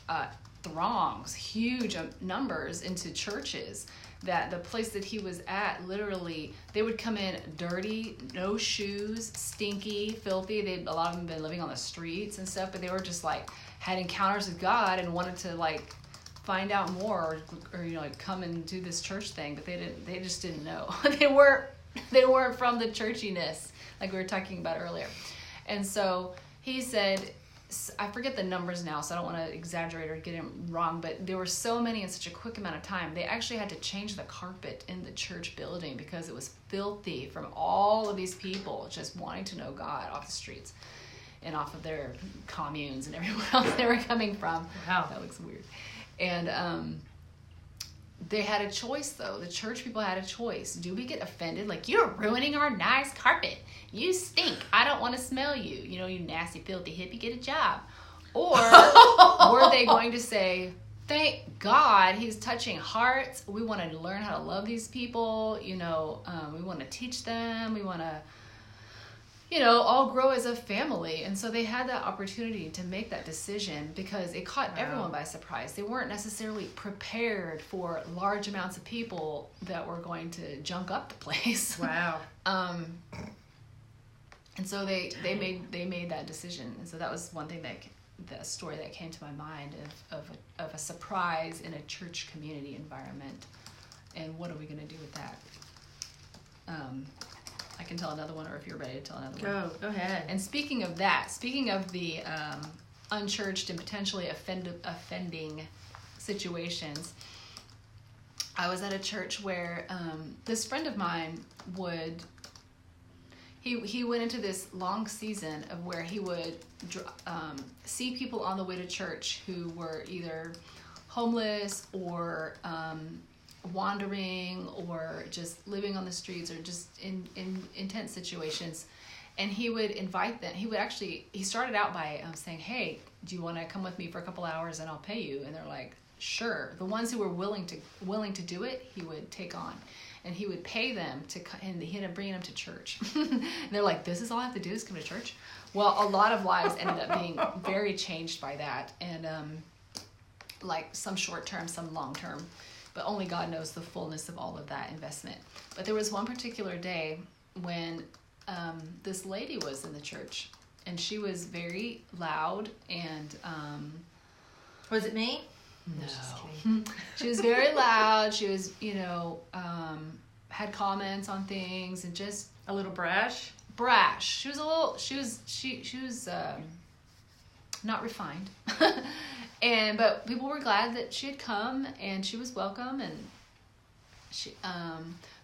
throngs, huge numbers into churches, that the place that he was at, literally, they would come in dirty, no shoes, stinky, filthy. A lot of them been living on the streets and stuff, but they were just like, had encounters with God and wanted to like find out more or like come and do this church thing, but they just didn't know. they weren't from the churchiness like we were talking about earlier. And so he said, I forget the numbers now, so I don't want to exaggerate or get it wrong, but there were so many in such a quick amount of time. They actually had to change the carpet in the church building because it was filthy from all of these people just wanting to know God off the streets and off of their communes and everywhere else they were coming from. Wow. That looks weird. And they had a choice, though. The church people had a choice. Do we get offended? Like, you're ruining our nice carpet. You stink. I don't want to smell you. You know, you nasty, filthy hippie, get a job. Or were they going to say, thank God he's touching hearts. We want to learn how to love these people. You know, we want to teach them. We want to, you know, all grow as a family. And so they had that opportunity to make that decision because it caught everyone by surprise. They weren't necessarily prepared for large amounts of people that were going to junk up the place. Wow. And so they made that decision. And so that was one thing the story that came to my mind of a surprise in a church community environment. And what are we going to do with that? I can tell another one, or if you're ready to tell another one. Go ahead. And speaking of the unchurched and potentially offending situations, I was at a church where this friend of mine he went into this long season of where he would see people on the way to church who were either homeless or wandering or just living on the streets or just in intense situations. And he would invite them. He started out by saying, hey, do you want to come with me for a couple hours and I'll pay you? And they're like, sure. The ones who were willing to do it, he would take on. And he would pay them and he ended up bringing them to church. And they're like, this is all I have to do is come to church? Well, a lot of lives ended up being very changed by that. And like some short term, some long term. But only God knows the fullness of all of that investment. But there was one particular day when this lady was in the church, and she was very loud and was it me? No. She was very loud. She was, had comments on things and just a little brash. She was not refined. But people were glad that she had come and she was welcome, and she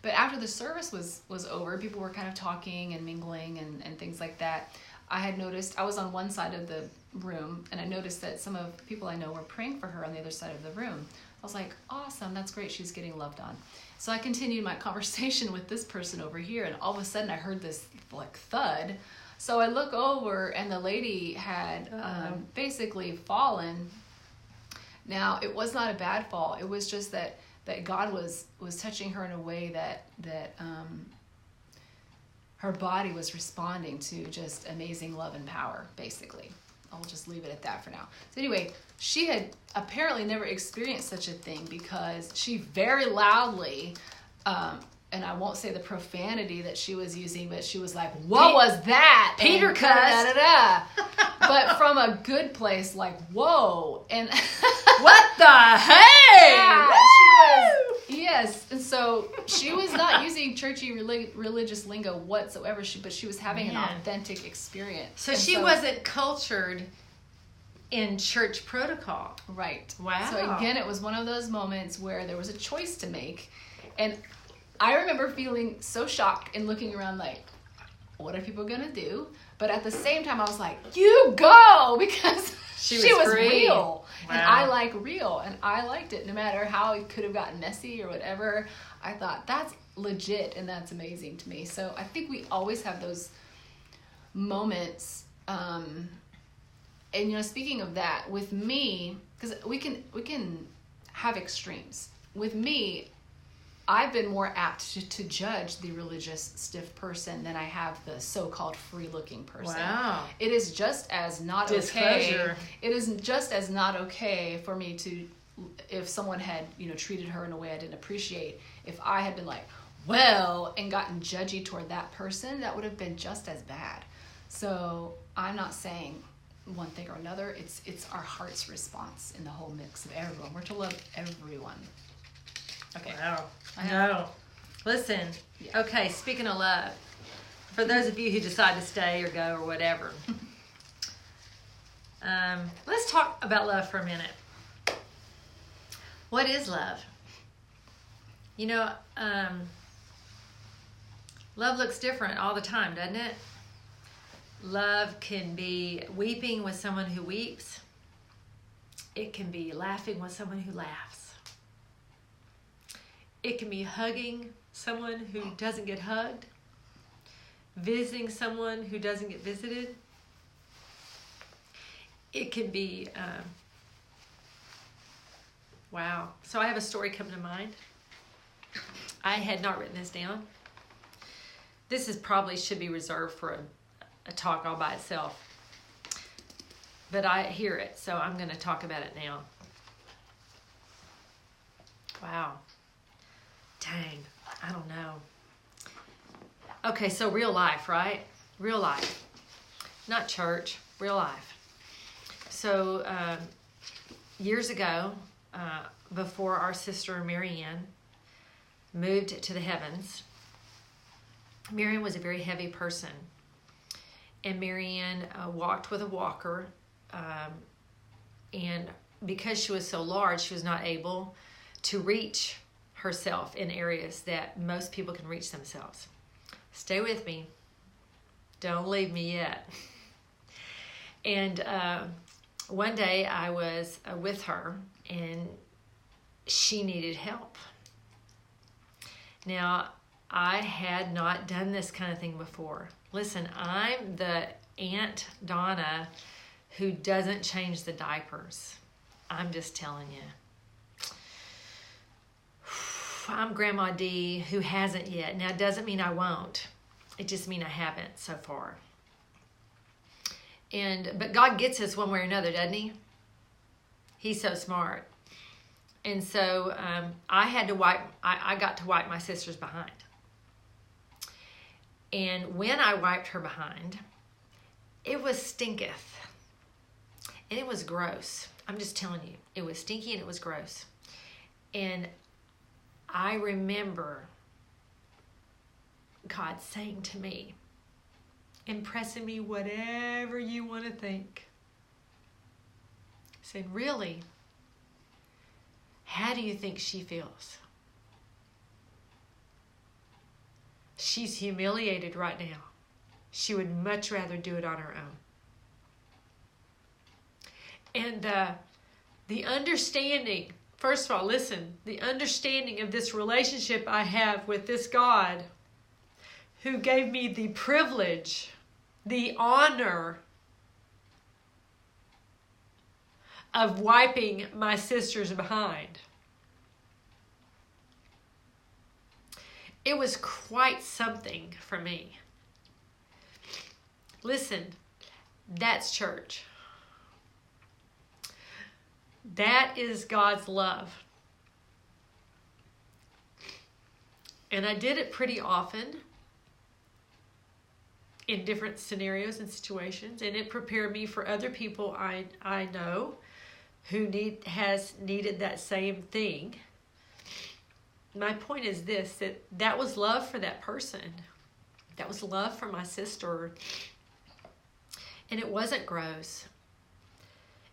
but after the service was over, people were kind of talking and mingling and things like that. I had noticed, I was on one side of the room, and I noticed that some of the people I know were praying for her on the other side of the room. I was like, awesome, that's great, she's getting loved on. So I continued my conversation with this person over here, and all of a sudden I heard this like thud. So I look over, and the lady had basically fallen. Now, it was not a bad fall. It was just that God was touching her in a way that her body was responding to just amazing love and power, basically. I'll just leave it at that for now. So anyway, she had apparently never experienced such a thing, because she very loudly, and I won't say the profanity that she was using, but she was like, what was that? Peter cussed. But from a good place, like, whoa. And what the hey? Yeah, she was, yes. And so she was not using churchy religious lingo whatsoever, but she was having an authentic experience. So she wasn't cultured in church protocol. Right. Wow. So again, it was one of those moments where there was a choice to make. And I remember feeling so shocked and looking around like, what are people going to do? But at the same time, I was like, you go, because she was real. Wow. And I like real, and I liked it no matter how it could have gotten messy or whatever. I thought that's legit, and that's amazing to me. So I think we always have those moments. And, speaking of that, with me, because we can have extremes. With me, I've been more apt to judge the religious, stiff person than I have the so-called free-looking person. Wow. It is just as not okay. It is just as not okay for me to, if someone had, treated her in a way I didn't appreciate, if I had been like, well, and gotten judgy toward that person, that would have been just as bad. So I'm not saying one thing or another. It's our heart's response in the whole mix of everyone. We're to love everyone. Okay. Wow. I know. Listen. Yeah. Okay. Speaking of love, for those of you who decide to stay or go or whatever, let's talk about love for a minute. What is love? Love looks different all the time, doesn't it? Love can be weeping with someone who weeps. It can be laughing with someone who laughs. It can be hugging someone who doesn't get hugged, visiting someone who doesn't get visited. It can be, wow. So I have a story come to mind. I had not written this down. This is probably should be reserved for a talk all by itself. But I hear it, so I'm going to talk about it now. Wow. Dang, I don't know. Okay, so real life, right? Real life. Not church, real life. So years ago, before our sister Marianne moved to the heavens, Marianne was a very heavy person. And Marianne walked with a walker. And because she was so large, she was not able to reach herself in areas that most people can reach themselves. Stay with me. Don't leave me yet. And one day I was with her, and she needed help. Now, I had not done this kind of thing before. Listen, I'm the Aunt Donna who doesn't change the diapers. I'm just telling you. I'm Grandma D who hasn't yet. Now, it doesn't mean I won't. It just means I haven't so far. But God gets us one way or another, doesn't he? He's so smart. And so I got to wipe my sister's behind. And when I wiped her behind, it was stinketh. And it was gross. I'm just telling you. It was stinky and it was gross. And I remember God saying to me, impressing me whatever you want to think. Saying, really? How do you think she feels? She's humiliated right now. She would much rather do it on her own. And the understanding, first of all, listen, the understanding of this relationship I have with this God who gave me the privilege, the honor of wiping my sister's behind. It was quite something for me. Listen, that's church. That is God's love. And I did it pretty often in different scenarios and situations, and it prepared me for other people I know who has needed that same thing. My point is this, that was love for that person. That was love for my sister. And it wasn't gross.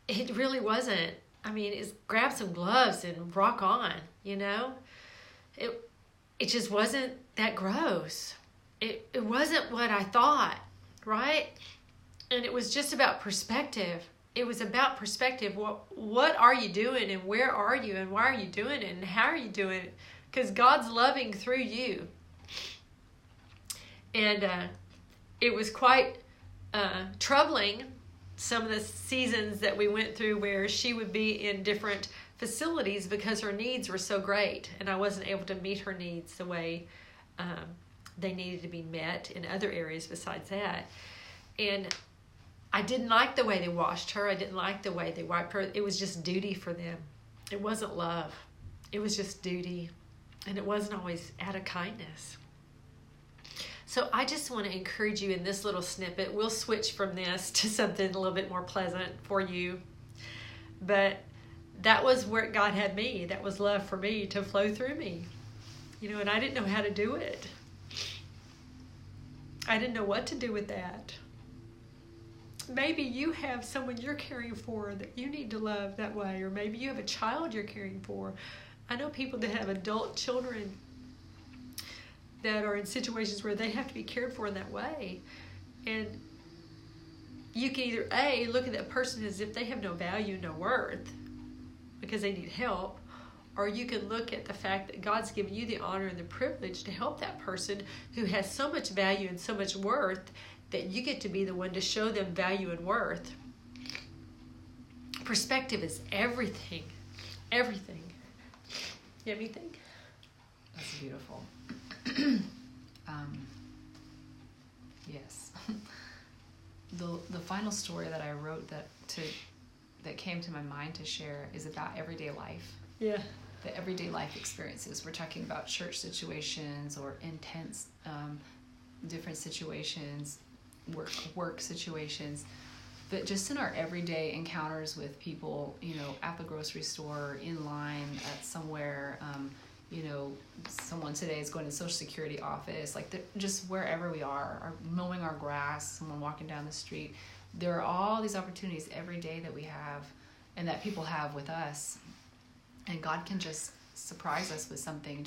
It really wasn't. I mean, it's grab some gloves and rock on, you know? It just wasn't that gross. It wasn't what I thought, right? And it was just about perspective. It was about perspective. What are you doing, and where are you, and why are you doing it, and how are you doing it? Because God's loving through you. And it was quite troubling, some of the seasons that we went through where she would be in different facilities because her needs were so great, and I wasn't able to meet her needs the way they needed to be met in other areas besides that. And I didn't like the way they washed her. I didn't like the way they wiped her. It was just duty for them. It wasn't love. It was just duty. And it wasn't always out of kindness. So I just want to encourage you in this little snippet. We'll switch from this to something a little bit more pleasant for you. But that was where God had me. That was love for me to flow through me. You know, and I didn't know how to do it. I didn't know what to do with that. Maybe you have someone you're caring for that you need to love that way. Or maybe you have a child you're caring for. I know people that have adult children that are in situations where they have to be cared for in that way. And you can either A, look at that person as if they have no value, no worth, because they need help, or you can look at the fact that God's given you the honor and the privilege to help that person who has so much value and so much worth that you get to be the one to show them value and worth. Perspective is everything. Everything. You have anything? That's beautiful. Yes. The final story that I wrote that came to my mind to share is about everyday life. Yeah. The everyday life experiences. We're talking about church situations or intense, different situations, work situations. But just in our everyday encounters with people, you know, at the grocery store, in line, at somewhere, you know, someone today is going to the Social Security office, like just wherever we are mowing our grass, someone walking down the street. There are all these opportunities every day that we have and that people have with us. And God can just surprise us with something.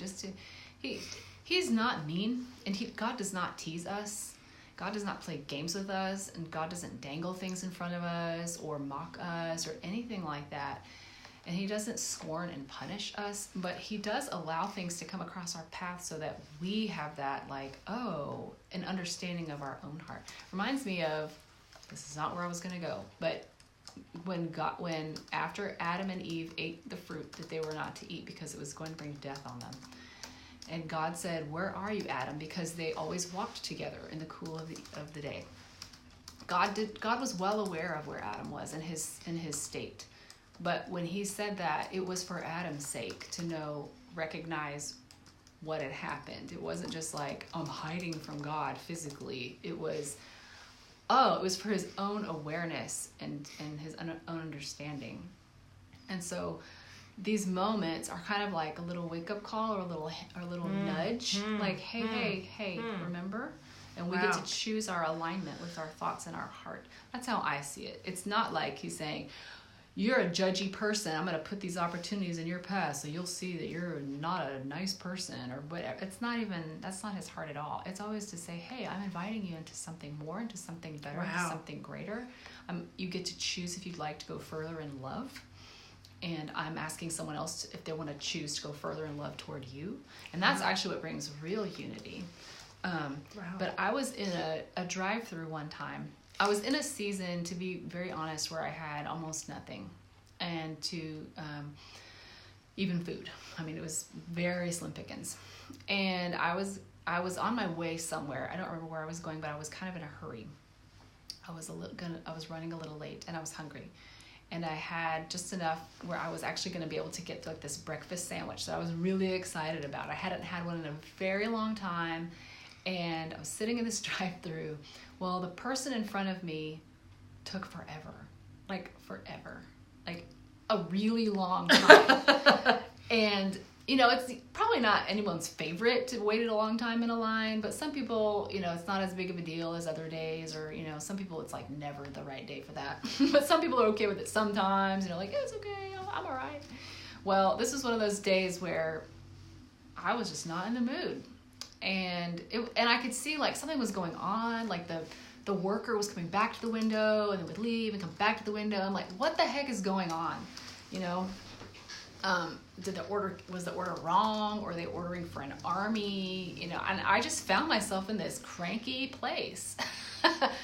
He's not mean, and God does not tease us. God does not play games with us, and God doesn't dangle things in front of us or mock us or anything like that. And he doesn't scorn and punish us, but he does allow things to come across our path so that we have that an understanding of our own heart. Reminds me of, this is not where I was going to go, but when after Adam and Eve ate the fruit that they were not to eat because it was going to bring death on them. And God said, "Where are you, Adam?" Because they always walked together in the cool of the day. God was well aware of where Adam was in his state. But when he said that, it was for Adam's sake to recognize what had happened. It wasn't just like, I'm hiding from God physically. It was for his own awareness and his own understanding. And so these moments are kind of like a little wake-up call or a little nudge. Like, hey, remember? And we get to choose our alignment with our thoughts and our heart. That's how I see it. It's not like he's saying, you're a judgy person. I'm going to put these opportunities in your path so you'll see that you're not a nice person or whatever. That's not his heart at all. It's always to say, hey, I'm inviting you into something more, into something better, into something greater. You get to choose if you'd like to go further in love. And I'm asking someone else if they want to choose to go further in love toward you. And that's actually what brings real unity. But I was in a drive-through one time. I was in a season, to be very honest, where I had almost nothing, and even food. I mean, it was very slim pickings, and I was on my way somewhere. I don't remember where I was going, but I was kind of in a hurry. I was running a little late, and I was hungry, and I had just enough where I was actually going to be able to get like this breakfast sandwich that I was really excited about. I hadn't had one in a very long time. And I was sitting in this drive-through. Well, the person in front of me took forever. Like a really long time. And, it's probably not anyone's favorite to wait a long time in a line, but some people, it's not as big of a deal as other days, or, some people it's like never the right day for that. But some people are okay with it sometimes, like, yeah, it's okay, I'm all right. Well, this was one of those days where I was just not in the mood. And I could see like something was going on, like the worker was coming back to the window and then would leave and come back to the window. I'm like, what the heck is going on? Was the order wrong, or are they ordering for an army? And I just found myself in this cranky place,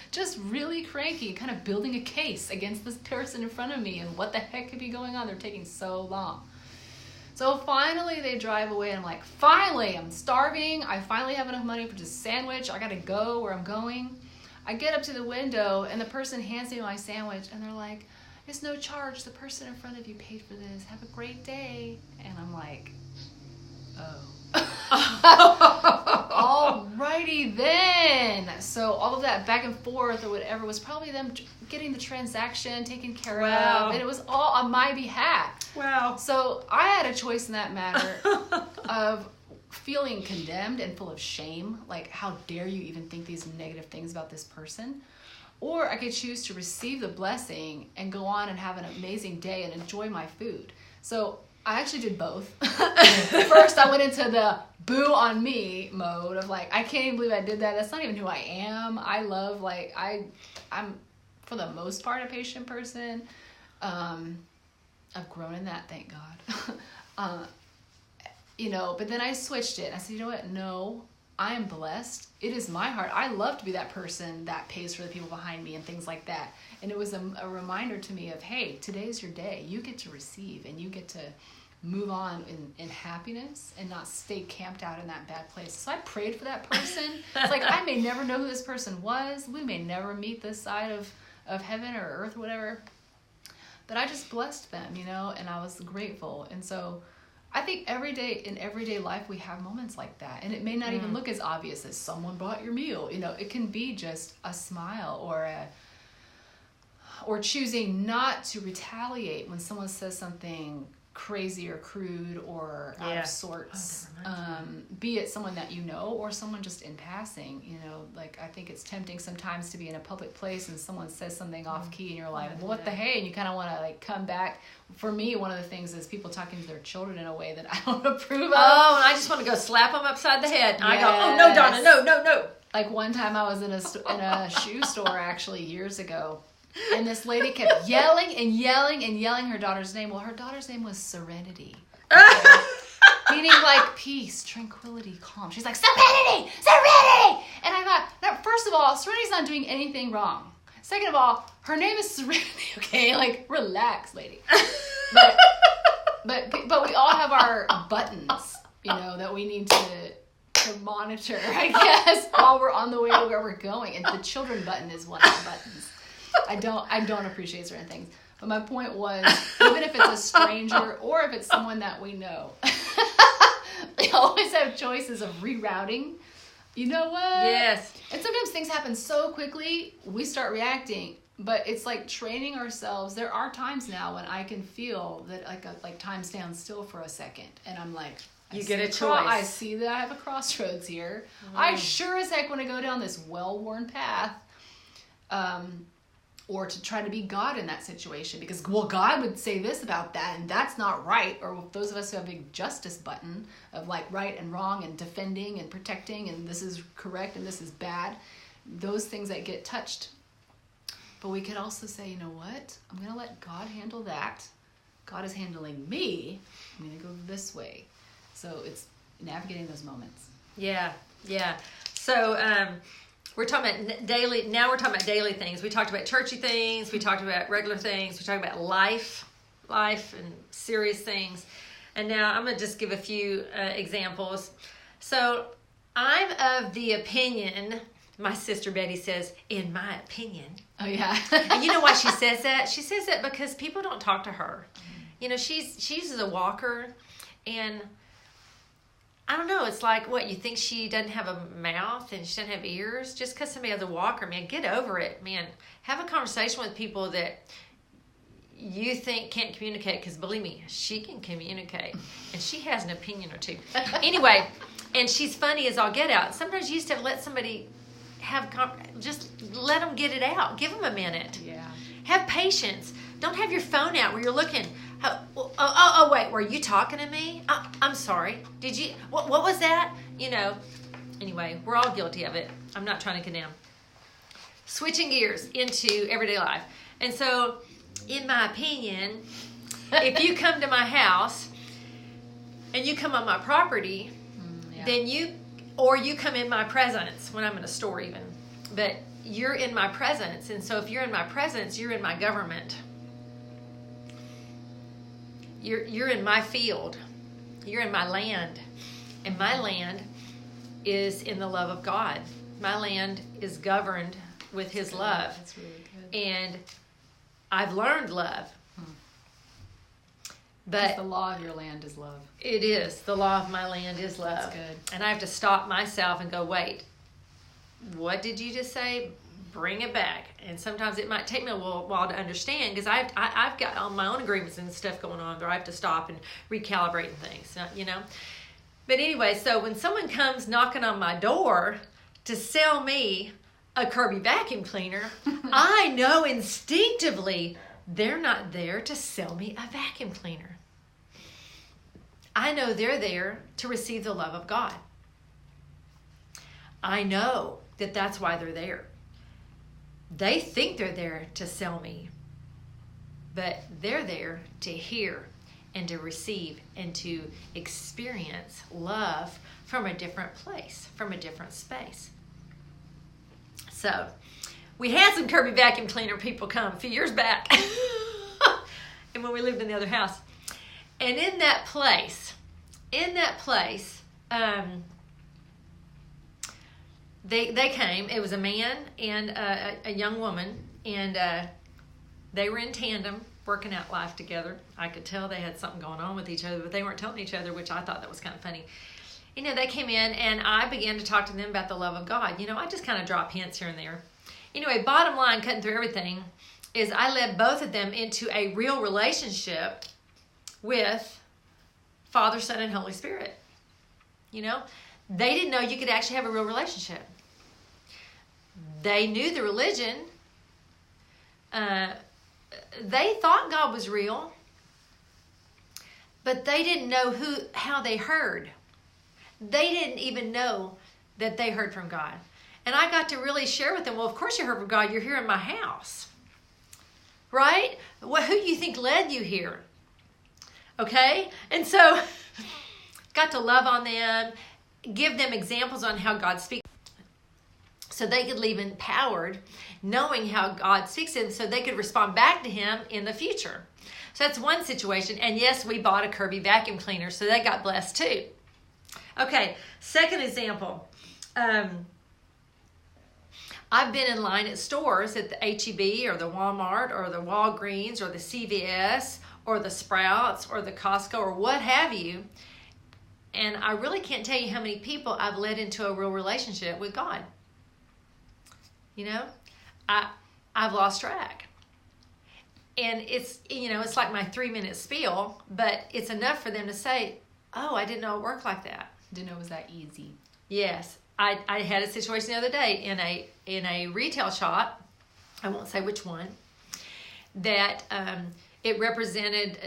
just really cranky, kind of building a case against this person in front of me and what the heck could be going on? They're taking so long. So finally they drive away, and I'm like, finally, I'm starving. I finally have enough money for just a sandwich. I got to go where I'm going. I get up to the window, and the person hands me my sandwich, and they're like, it's no charge. The person in front of you paid for this. Have a great day. And I'm like, oh. Alrighty then. So all of that back and forth or whatever was probably them getting the transaction taken care of. And it was all on my behalf. Wow. So I had a choice in that matter of feeling condemned and full of shame. Like, how dare you even think these negative things about this person? Or I could choose to receive the blessing and go on and have an amazing day and enjoy my food. So I actually did both. First, I went into the boo on me mode of like, I can't even believe I did that. That's not even who I am. I love, I'm for the most part a patient person. I've grown in that, thank God. But then I switched it. I said, you know what? No, I am blessed. It is my heart. I love to be that person that pays for the people behind me and things like that. And it was a reminder to me of, hey, today's your day. You get to receive, and you get to move on in happiness and not stay camped out in that bad place. So I prayed for that person. It's like, I may never know who this person was. We may never meet this side of heaven or earth or whatever. But I just blessed them, and I was grateful. And so I think in everyday life we have moments like that. And it may not even look as obvious as someone brought your meal. It can be just a smile or choosing not to retaliate when someone says something crazy or crude or out of sorts, be it someone that or someone just in passing. I think it's tempting sometimes to be in a public place and someone says something off key and you're like, well, what the hey, and you kind of want to come back. For me, one of the things is people talking to their children in a way that I don't approve of. Oh, and I just want to go slap them upside the head. And I go, oh no, Donna, no. Like one time I was in a shoe store actually years ago, And this lady kept yelling and yelling and yelling her daughter's name. Well, her daughter's name was Serenity. Okay? Meaning like peace, tranquility, calm. She's like, Serenity! Serenity! And I thought, no, first of all, Serenity's not doing anything wrong. Second of all, her name is Serenity, okay? Like, relax, lady. But we all have our buttons, that we need to monitor, I guess, while we're on the way to where we're going. And the children button is one of the buttons. I don't appreciate certain things. But my point was, even if it's a stranger or if it's someone that we know, we always have choices of rerouting. You know what? Yes. And sometimes things happen so quickly, we start reacting. But it's like training ourselves. There are times now when I can feel that like time stands still for a second. And I'm like, you get a choice. I see that I have a crossroads here. I sure as heck want to go down this well-worn path. Or to try to be God in that situation. Because, well, God would say this about that, and that's not right. Or those of us who have a big justice button of like right and wrong and defending and protecting and this is correct and this is bad. Those things that get touched. But we could also say, you know what? I'm going to let God handle that. God is handling me. I'm going to go this way. So it's navigating those moments. Yeah. So, we're talking about daily. Now we're talking about daily things. We talked about churchy things. We talked about regular things. We talked about life and serious things. And now I'm going to just give a few examples. So I'm of the opinion, my sister Betty says, in my opinion. Oh, yeah. And you know why she says that? She says that because people don't talk to her. She's a walker, and I don't know. It's like, what, you think she doesn't have a mouth and she doesn't have ears? Just because somebody has a walker, man, get over it, man. Have a conversation with people that you think can't communicate, because believe me, she can communicate, and she has an opinion or two. Anyway, and she's funny as all get out. Sometimes you used to let somebody just let them get it out. Give them a minute. Yeah. Have patience. Don't have your phone out where you're looking. Wait, were you talking to me? I'm sorry. Did you? What was that? Anyway, we're all guilty of it. I'm not trying to condemn. Switching gears into everyday life. And so, in my opinion, if you come to my house and you come on my property, then you come in my presence when I'm in a store even. But you're in my presence. And so if you're in my presence, you're in my government. You're in my field. You're in my land. And my land is in the love of God. My land is governed with His love. That's really good. And I've learned love. But the law of your land is love. It is. The law of my land is love. That's good. And I have to stop myself and go, wait, what did you just say? Bring it back. And sometimes it might take me a while to understand, because I've got all my own agreements and stuff going on where I have to stop and recalibrate things, But anyway, so when someone comes knocking on my door to sell me a Kirby vacuum cleaner, I know instinctively they're not there to sell me a vacuum cleaner. I know they're there to receive the love of God. I know that that's why they're there. They think they're there to sell me, but they're there to hear and to receive and to experience love from a different place, from a different space. So, we had some Kirby vacuum cleaner people come a few years back, and when we lived in the other house. And in that place, they came. It was a man and a young woman, and they were in tandem, working out life together. I could tell they had something going on with each other, but they weren't telling each other, which I thought that was kind of funny. They came in, and I began to talk to them about the love of God. I just kind of drop hints here and there. Anyway, bottom line, cutting through everything, is I led both of them into a real relationship with Father, Son, and Holy Spirit. They didn't know you could actually have a real relationship. They knew the religion. They thought God was real, but they didn't know how they heard. They didn't even know that they heard from God. And I got to really share with them, well, of course you heard from God. You're here in my house. right? Well, who do you think led you here? Okay? And so, got to love on them, give them examples on how God speaks, so they could leave empowered, knowing how God speaks to them, so they could respond back to him in the future. So that's one situation. And yes, we bought a Kirby vacuum cleaner, so they got blessed too. Okay, second example. I've been in line at stores at the H-E-B or the Walmart or the Walgreens or the CVS or the Sprouts or the Costco or what have you. And I really can't tell you how many people I've led into a real relationship with God. You know, I've lost track. And it's, you know, it's like my 3-minute spiel, but it's enough for them to say, oh, I didn't know it worked like that. Didn't know it was that easy. Yes. I had a situation the other day in a retail shop, I won't say which one, that it represented,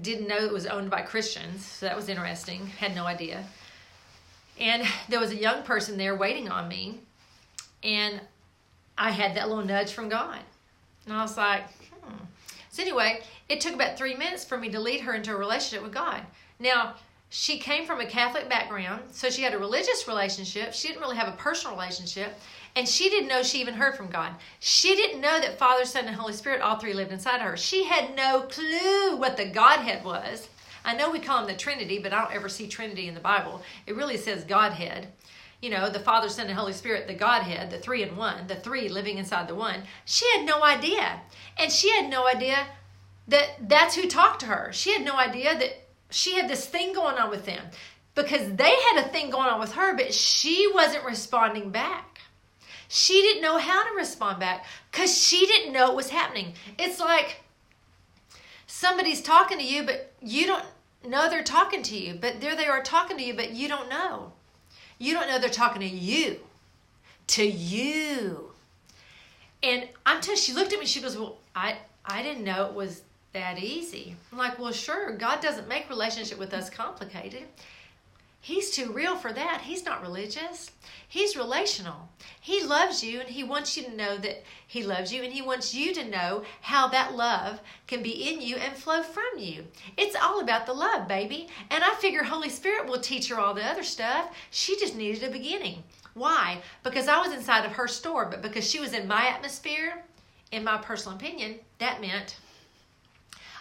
didn't know it was owned by Christians, so that was interesting, had no idea. And there was a young person there waiting on me, and I had that little nudge from God. And I was like, So anyway, it took about 3 minutes for me to lead her into a relationship with God. Now, she came from a Catholic background, so she had a religious relationship. She didn't really have a personal relationship, and she didn't know she even heard from God. She didn't know that Father, Son, and Holy Spirit, all three lived inside of her. She had no clue what the Godhead was. I know we call them the Trinity, but I don't ever see Trinity in the Bible. It really says Godhead. You know, the Father, Son, and Holy Spirit, the Godhead, the three in one, the three living inside the one. She had no idea. And she had no idea that that's who talked to her. She had no idea that she had this thing going on with them, because they had a thing going on with her, but she wasn't responding back. She didn't know how to respond back because she didn't know it was happening. It's like somebody's talking to you, but you don't know they're talking to you. But there they are talking to you, but you don't know. You don't know they're talking to you. To you. And I'm telling you, she looked at me, she goes, well, I didn't know it was that easy. I'm like, well, sure, God doesn't make relationship with us complicated. He's too real for that. He's not religious. He's relational. He loves you, and he wants you to know that he loves you, and he wants you to know how that love can be in you and flow from you. It's all about the love, baby. And I figure Holy Spirit will teach her all the other stuff. She just needed a beginning. Why? Because I was inside of her store, but because she was in my atmosphere, in my personal opinion, that meant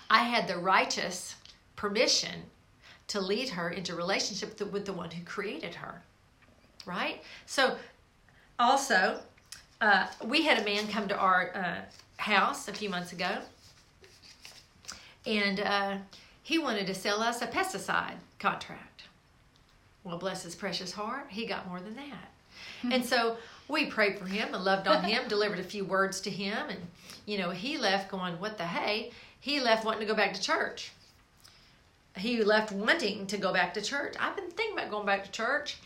I had the righteous permission to lead her into relationship with the one who created her, right? So also, we had a man come to our house a few months ago, and he wanted to sell us a pesticide contract. Well, bless his precious heart, he got more than that. And so we prayed for him and loved on him, delivered a few words to him, and, you know, he left going, what the hey? He left wanting to go back to church. He left wanting to go back to church. I've been thinking about going back to church.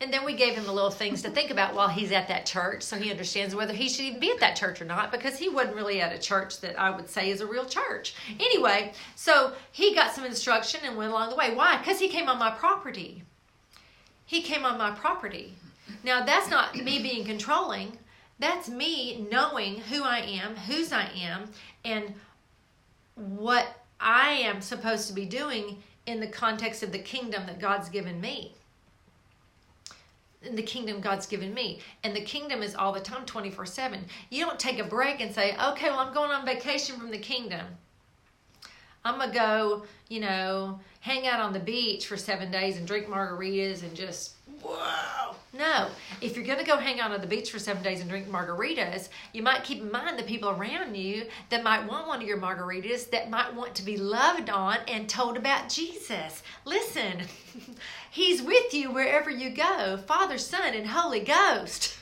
And then we gave him the little things to think about while he's at that church, so he understands whether he should even be at that church or not, because he wasn't really at a church that I would say is a real church. Anyway, so he got some instruction and went along the way. Why? Because he came on my property. He came on my property. Now, that's not me being controlling. That's me knowing who I am, whose I am, and what I am supposed to be doing in the context of the kingdom that God's given me. In the kingdom God's given me. And the kingdom is all the time, 24/7. You don't take a break and say, okay, well, I'm going on vacation from the kingdom. I'm going to go, you know, hang out on the beach for 7 days and drink margaritas and just, whoa. No. If you're going to go hang out on the beach for 7 days and drink margaritas, you might keep in mind the people around you that might want one of your margaritas, that might want to be loved on and told about Jesus. Listen, he's with you wherever you go. Father, Son, and Holy Ghost.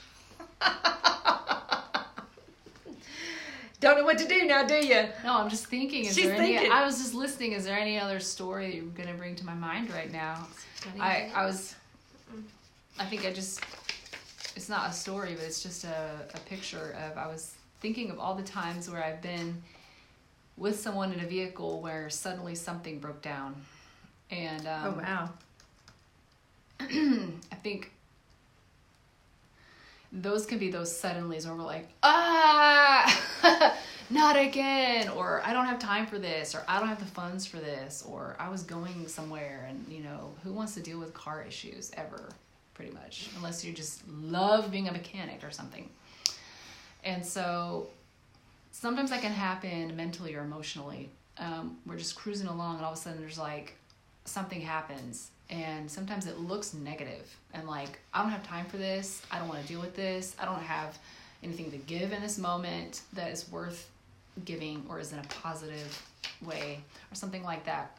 Don't know what to do now, do you? No, I'm just thinking. I was just listening. Is there any other story that you're going to bring to my mind right now? It's not a story, but it's just a picture of, I was thinking of all the times where I've been with someone in a vehicle where suddenly something broke down. And oh, wow. I think those can be those suddenlies where we're like, ah, not again, or I don't have time for this, or I don't have the funds for this, or I was going somewhere, and who wants to deal with car issues ever, pretty much, unless you just love being a mechanic or something. And so sometimes that can happen mentally or emotionally. We're just cruising along, and all of a sudden there's like something happens, and sometimes it looks negative, and like, I don't have time for this, I don't want to deal with this, I don't have anything to give in this moment that is worth giving or is in a positive way, or something like that.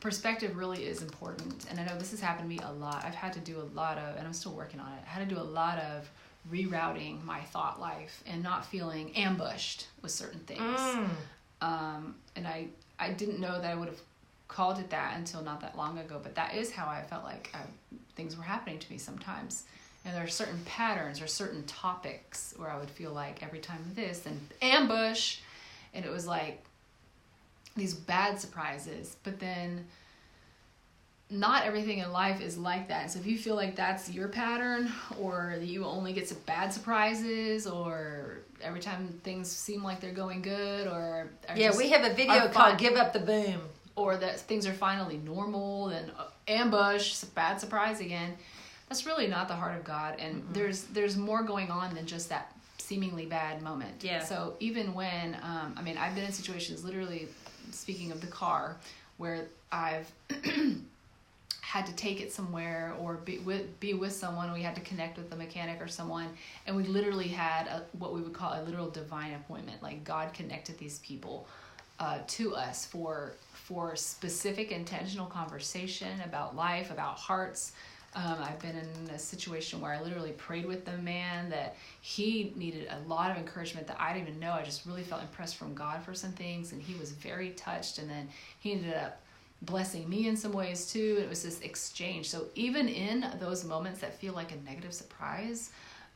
Perspective really is important, and I know this has happened to me a lot. I've had to do a lot of, and I'm still working on it, I had to do a lot of rerouting my thought life and not feeling ambushed with certain things. And I didn't know that I would have called it that until not that long ago, but that is how I felt like things were happening to me sometimes. And there are certain patterns or certain topics where I would feel like every time this and ambush, and it was like these bad surprises. But then not everything in life is like that. So if you feel like that's your pattern, or you only get some bad surprises, or every time things seem like they're going good, or we have a video called "Give Up the Boom," or that things are finally normal, then ambush, bad surprise again. That's really not the heart of God, and there's more going on than just that seemingly bad moment. Yeah. So even when I've been in situations, literally speaking of the car, where I've had to take it somewhere or be with someone. We had to connect with a mechanic or someone, and we literally had what we would call a literal divine appointment. Like, God connected these people to us for specific intentional conversation about life, about hearts. I've been in a situation where I literally prayed with the man that he needed a lot of encouragement that I didn't even know. I just really felt impressed from God for some things, and he was very touched, and then he ended up blessing me in some ways too. It was this exchange. So even in those moments that feel like a negative surprise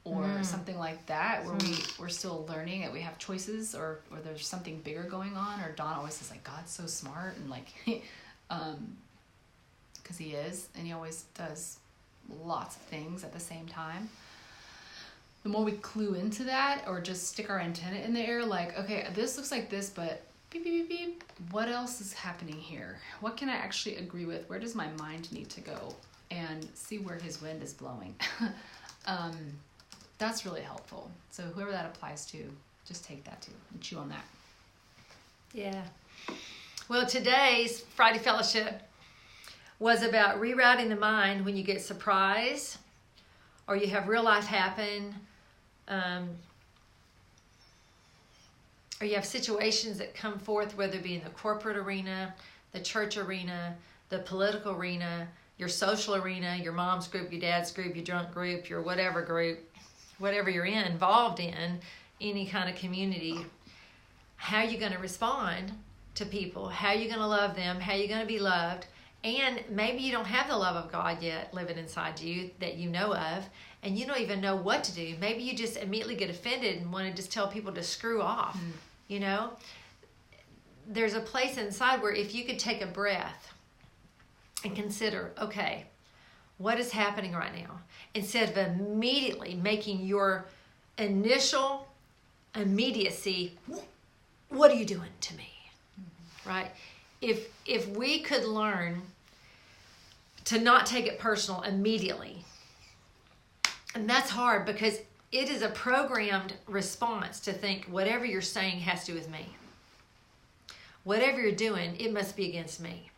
or something like that, where we're still learning that we have choices, or there's something bigger going on, or Donna always says like, God's so smart, and like because he is, and he always does lots of things at the same time. The more we clue into that, or just stick our antenna in the air, like, okay, this looks like this, but beep, beep, beep, beep. What else is happening here? What can I actually agree with? Where does my mind need to go? And see where his wind is blowing. That's really helpful. So whoever that applies to, just take that too and chew on that. Yeah. Well, today's Friday Fellowship was about rerouting the mind when you get surprised or you have real life happen, or you have situations that come forth, whether it be in the corporate arena, the church arena, the political arena, your social arena, your mom's group, your dad's group, your drunk group, your whatever group, whatever you're involved in, any kind of community. How are you going to respond to people? How are you going to love them? How are you going to be loved? And maybe you don't have the love of God yet living inside you that you know of, and you don't even know what to do. Maybe you just immediately get offended and want to just tell people to screw off. You know, there's a place inside where if you could take a breath and consider, okay, what is happening right now? Instead of immediately making your initial immediacy, what are you doing to me? Right? If we could learn to not take it personal immediately, and that's hard because it is a programmed response to think whatever you're saying has to do with me. Whatever you're doing, it must be against me.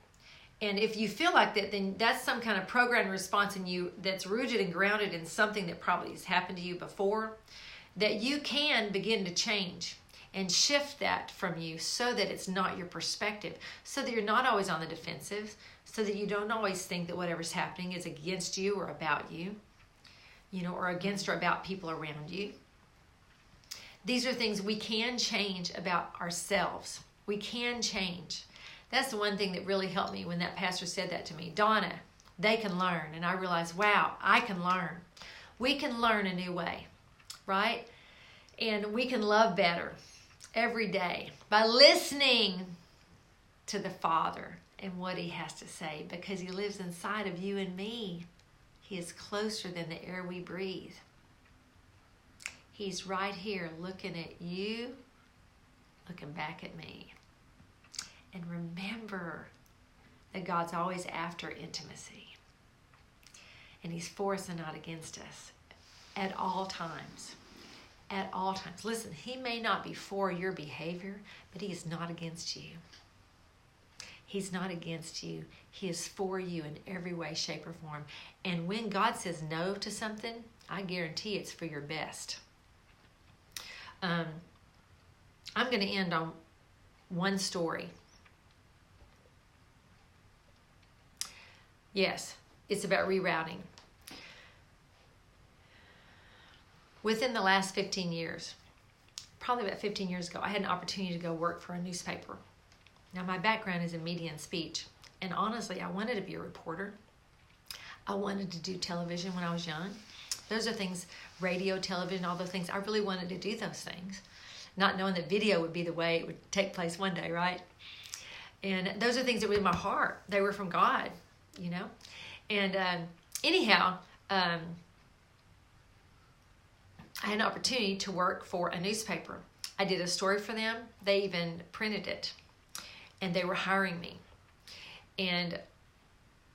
And if you feel like that, then that's some kind of programmed response in you that's rooted and grounded in something that probably has happened to you before, that you can begin to change and shift that from you so that it's not your perspective, so that you're not always on the defensive, so that you don't always think that whatever's happening is against you or about you, you know, or against or about people around you. These are things we can change about ourselves. We can change. That's the one thing that really helped me when that pastor said that to me. Donna, they can learn. And I realized, wow, I can learn. We can learn a new way, right? And we can love better every day by listening to the Father and what he has to say, because he lives inside of you and me. He is closer than the air we breathe. He's right here looking at you, looking back at me. And remember that God's always after intimacy. And He's for us and not against us at all times. At all times. Listen, He may not be for your behavior, but He is not against you. He's not against you. He is for you in every way, shape, or form. And when God says no to something, I guarantee it's for your best. I'm going to end on one story. Yes, it's about rerouting. Within the last 15 years, probably about 15 years ago, I had an opportunity to go work for a newspaper. Now, my background is in media and speech, and honestly, I wanted to be a reporter. I wanted to do television when I was young. Those are things, radio, television, all those things. I really wanted to do those things, not knowing that video would be the way it would take place one day, right? And those are things that were in my heart. They were from God, you know? And anyhow, I had an opportunity to work for a newspaper. I did a story for them. They even printed it. And they were hiring me. And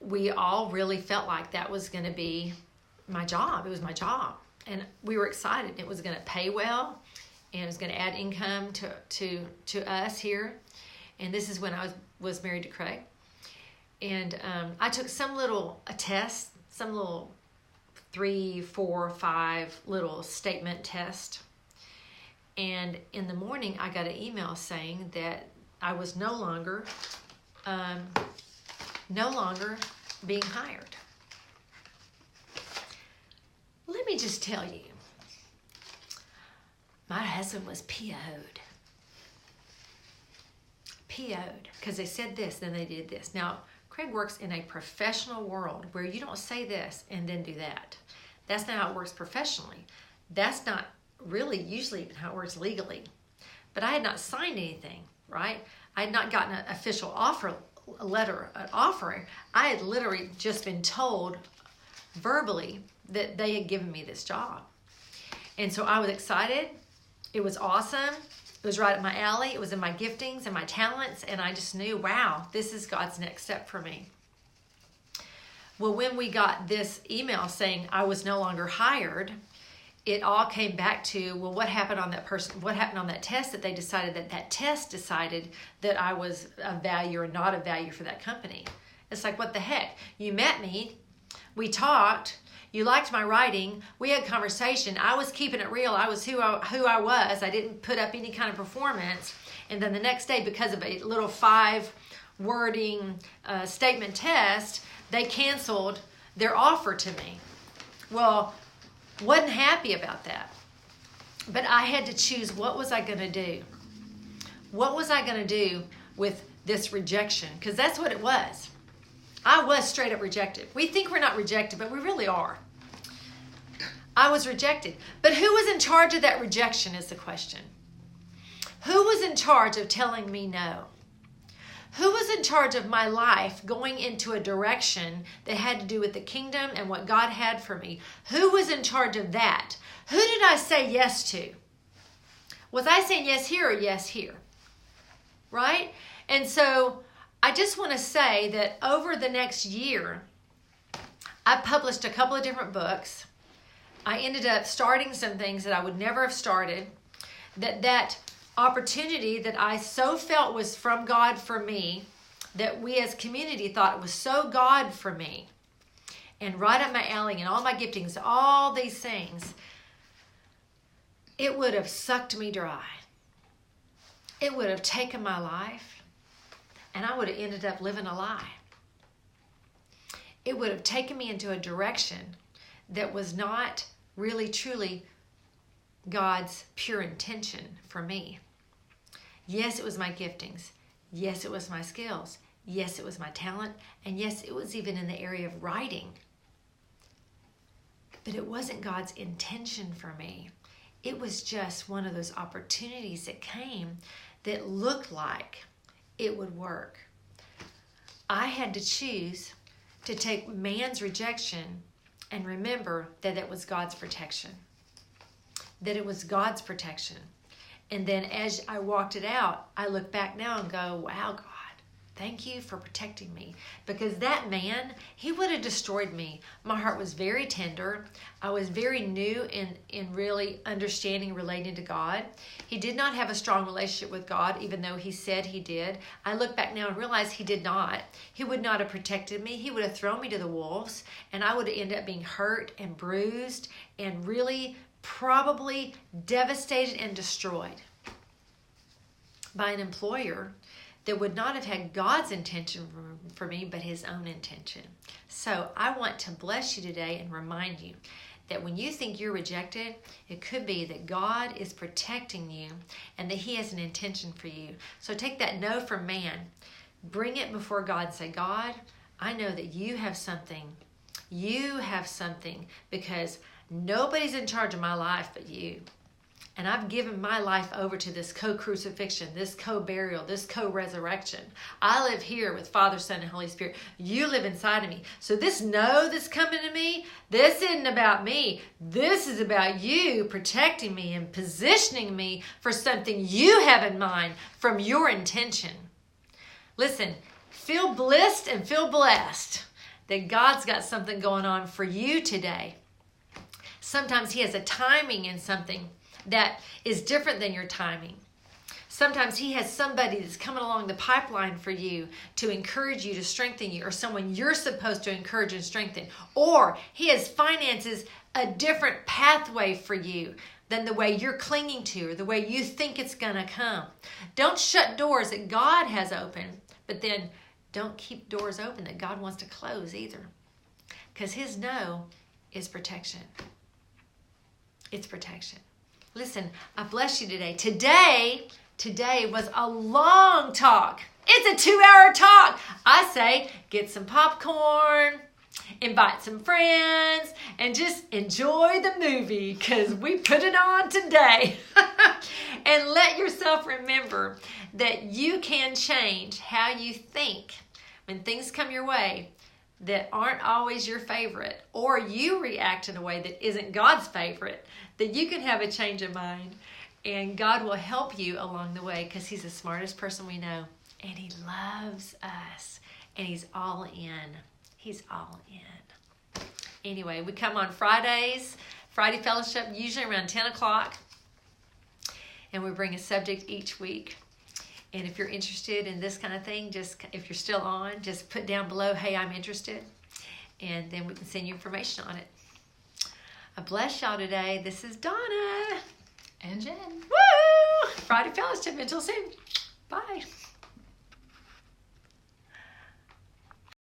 we all really felt like that was going to be my job. It was my job. And we were excited. It was going to pay well. And it was going to add income to us here. And this is when I was married to Craig. And I took a test, some little 3, 4, 5 little statement test. And in the morning, I got an email saying that I was no longer being hired. Let me just tell you, my husband was PO'd. Because they said this, then they did this. Now, Craig works in a professional world where you don't say this and then do that. That's not how it works professionally. That's not really usually even how it works legally. But I had not signed anything, right? I had not gotten an official offer letter, an offer. I had literally just been told verbally that they had given me this job. And so I was excited. It was awesome. It was right up my alley. It was in my giftings and my talents. And I just knew, wow, this is God's next step for me. Well, when we got this email saying I was no longer hired, it all came back to, well, what happened on that person? What happened on that test that they decided that test decided that I was of value or not of value for that company? It's like, what the heck? You met me. We talked. You liked my writing. We had conversation. I was keeping it real. I was who I was. I didn't put up any kind of performance. And then the next day, because of a little 5-wording statement test, they canceled their offer to me. Well, wasn't happy about that. But I had to choose, what was I going to do? What was I going to do with this rejection? Because that's what it was. I was straight up rejected. We think we're not rejected, but we really are. I was rejected. But who was in charge of that rejection is the question. Who was in charge of telling me no? Who was in charge of my life going into a direction that had to do with the kingdom and what God had for me? Who was in charge of that? Who did I say yes to? Was I saying yes here or yes here? Right? And so I just want to say that over the next year, I published a couple of different books. I ended up starting some things that I would never have started. That opportunity that I so felt was from God for me, that we as community thought it was so God for me, and right up my alley and all my giftings, all these things, it would have sucked me dry. It would have taken my life, and I would have ended up living a lie. It would have taken me into a direction that was not really, truly God's pure intention for me. Yes, it was my giftings. Yes, it was my skills. Yes, it was my talent. And yes, it was even in the area of writing. But it wasn't God's intention for me. It was just one of those opportunities that came that looked like it would work. I had to choose to take man's rejection and remember that it was God's protection. that it was God's protection. And then as I walked it out, I look back now and go, wow, God, thank you for protecting me. Because that man, he would have destroyed me. My heart was very tender. I was very new in really understanding, relating to God. He did not have a strong relationship with God, even though he said he did. I look back now and realize he did not. He would not have protected me. He would have thrown me to the wolves, and I would have ended up being hurt and bruised and really probably devastated and destroyed by an employer that would not have had God's intention for me, but his own intention. So I want to bless you today and remind you that when you think you're rejected, it could be that God is protecting you and that he has an intention for you. So take that no from man, bring it before God and say, God, I know that you have something. You have something, because nobody's in charge of my life but you. And I've given my life over to this co-crucifixion, this co-burial, this co-resurrection. I live here with Father, Son, and Holy Spirit. You live inside of me. So this no that's coming to me, this isn't about me. This is about you protecting me and positioning me for something you have in mind from your intention. Listen, feel blissed and feel blessed that God's got something going on for you today. Sometimes he has a timing in something that is different than your timing. Sometimes he has somebody that's coming along the pipeline for you to encourage you, to strengthen you, or someone you're supposed to encourage and strengthen. Or he has finances, a different pathway for you than the way you're clinging to or the way you think it's going to come. Don't shut doors that God has open, but then don't keep doors open that God wants to close either. Because his no is protection. It's protection. Listen, I bless you today. Today was a long talk. It's a 2-hour talk. I say get some popcorn, invite some friends, and just enjoy the movie because we put it on today. And let yourself remember that you can change how you think when things come your way that aren't always your favorite, or you react in a way that isn't God's favorite, that you can have a change of mind, and God will help you along the way because he's the smartest person we know, and he loves us, and he's all in. He's all in. Anyway, we come on Fridays, Friday Fellowship, usually around 10 o'clock, and we bring a subject each week. And if you're interested in this kind of thing, just if you're still on, just put down below, hey, I'm interested. And then we can send you information on it. I bless y'all today. This is Donna. And Jen. Woo! Friday Fellowship. Until soon. Bye.